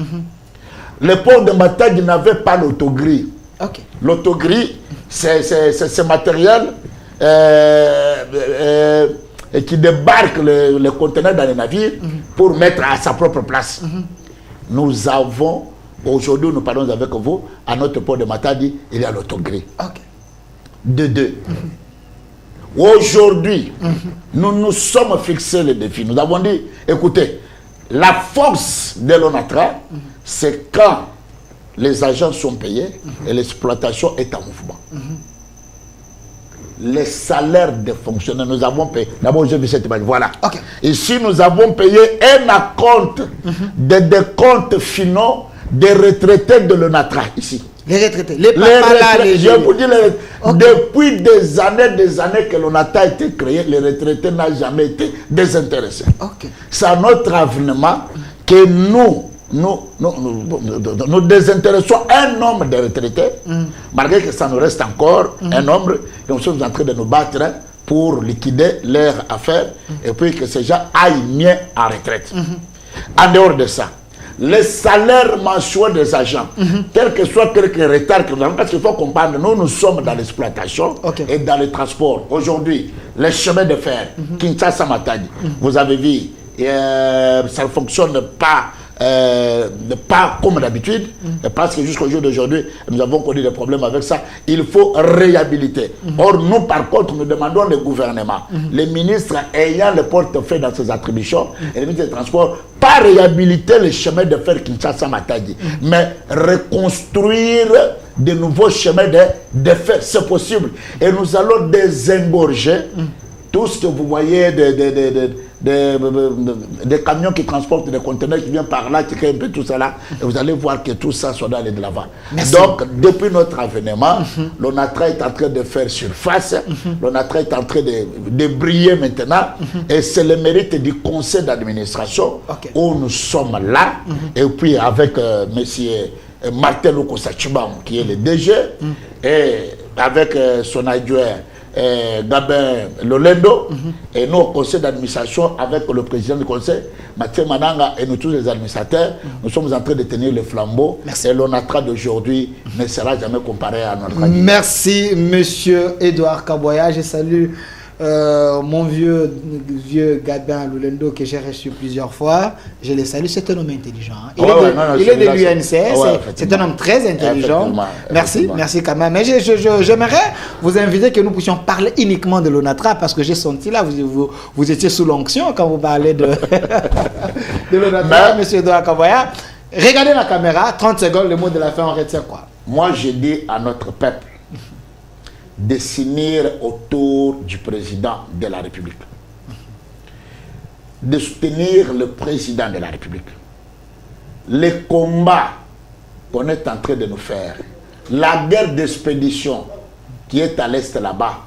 Le port de Matadi n'avait pas l'autogris. L'autogris, c'est ce matériel qui débarque le conteneur dans les navires pour mettre à sa propre place. Nous avons, aujourd'hui nous parlons avec vous, à notre port de Matadi, il y a l'autogris. De deux. Aujourd'hui, nous nous sommes fixés les défis. Nous avons dit, écoutez, la force de l'ONATRA, c'est quand les agents sont payés et l'exploitation est en mouvement. Les salaires des fonctionnaires, nous avons payé. D'abord, j'ai vu cette image. Voilà. Ici, nous avons payé un acompte des comptes finaux des retraités de l'ONATRA. Ici. Les retraités, les papas là, les je vous dis, depuis des années que l'ONATRA a été créé, les retraités n'ont jamais été désintéressés. C'est à notre avènement que nous désintéressons un nombre de retraités, malgré que ça nous reste encore un nombre, et nous sommes en train de nous battre pour liquider leurs affaires, et puis que ces gens aillent mieux en retraite. En dehors de ça, les salaires mensuels des agents, quel que soit quelques retards que nous avons, parce qu'il faut comprendre, nous sommes dans l'exploitation et dans le transport. Aujourd'hui, les chemins de fer, Kinshasa-Matadi, vous avez vu, ça ne fonctionne pas comme d'habitude, parce que jusqu'au jour d'aujourd'hui, nous avons connu des problèmes avec ça. Il faut réhabiliter. Or, nous, par contre, nous demandons le gouvernement, les ministres ayant le portefeuille dans ses attributions, et les ministres des Transports, pas réhabiliter les chemins de fer Kinshasa-Matadi, mais reconstruire de nouveaux chemins de fer, c'est possible. Et nous allons désengorger tout ce que vous voyez des camions qui transportent des conteneurs qui viennent par là, qui créent un peu tout ça là, et vous allez voir que tout ça doit aller de l'avant. Donc, depuis notre avènement, l'ONATRA est en train de faire surface, l'ONATRA est en train de briller maintenant, et c'est le mérite du conseil d'administration où nous sommes là, et puis avec monsieur Martin Loko Sachibang, qui est le DG, et avec son adjoint Gabin Lolendo, et nous au conseil d'administration avec le président du conseil, Mathieu Mananga, et nous tous les administrateurs, nous sommes en train de tenir le flambeau. Et l'ONATRA d'aujourd'hui ne sera jamais comparé à notre ami. Merci, monsieur Edouard Kaboya. Je salue mon vieux Gabin Lolendo que j'ai reçu plusieurs fois. Je le salue, c'est un homme intelligent. Il est de l'UNCS, c'est un homme très intelligent. Merci, merci quand même. Mais j'aimerais vous inviter que nous puissions parler uniquement de l'ONATRA parce que j'ai senti là, vous étiez sous l'onction quand vous parlez de l'ONATRA, monsieur Edouard Kaboya. Regardez la caméra, 30 secondes, le mot de la fin, on retient quoi? Moi, je dis à notre peuple de s'unir autour du président de la République, de soutenir le président de la République. Les combats qu'on est en train de nous faire, la guerre d'expédition qui est à l'est là-bas,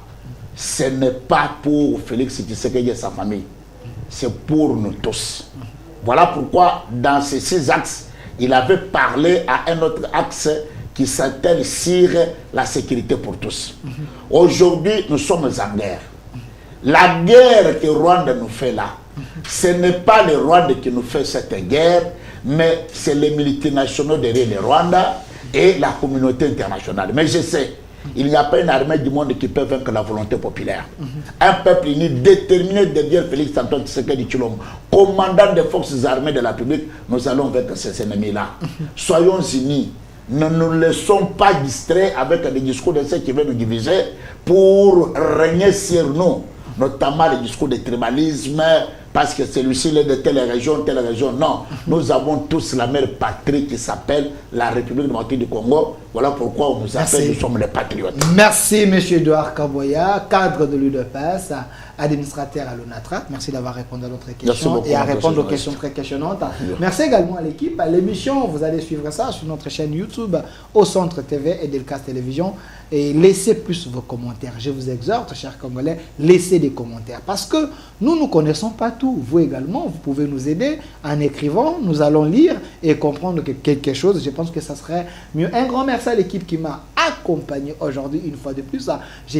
ce n'est pas pour Félix Tshisekedi et sa famille, c'est pour nous tous. Voilà pourquoi dans ces 6 axes, il avait parlé à un autre axe qui s'attelle sur la sécurité pour tous. Aujourd'hui, nous sommes en guerre. La guerre que Rwanda nous fait là, ce n'est pas le Rwanda qui nous fait cette guerre, mais c'est les multinationaux derrière le Rwanda et la communauté internationale. Mais je sais, il n'y a pas une armée du monde qui peut vaincre la volonté populaire. Un peuple uni déterminé derrière Félix Antoine Tshisekedi Tshilombo, commandant des forces armées de la République, nous allons vaincre ces ennemis-là. Soyons unis. Ne nous laissons pas distraire avec les discours de ceux qui veulent nous diviser pour régner sur nous, notamment les discours de tribalisme, parce que celui-ci est de telle région, telle région. Non, nous avons tous la même patrie qui s'appelle la République démocratique du Congo. Voilà pourquoi on nous appelle, nous sommes les patriotes. Merci, M. Edouard Kaboya, cadre de l'UDPS, administrateur à l'ONATRA. Merci d'avoir répondu à notre question et à répondre aux questions très questionnantes. Merci également à l'équipe. L'émission, vous allez suivre ça sur notre chaîne YouTube, au Centre TV et Delcas Télévision. Et laissez plus vos commentaires. Je vous exhorte, chers Congolais, laissez des commentaires. Parce que nous ne connaissons pas tout. Vous également, vous pouvez nous aider en écrivant. Nous allons lire et comprendre quelque chose. Je pense que ça serait mieux. Un grand merci à l'équipe qui m'a accompagné aujourd'hui une fois de plus.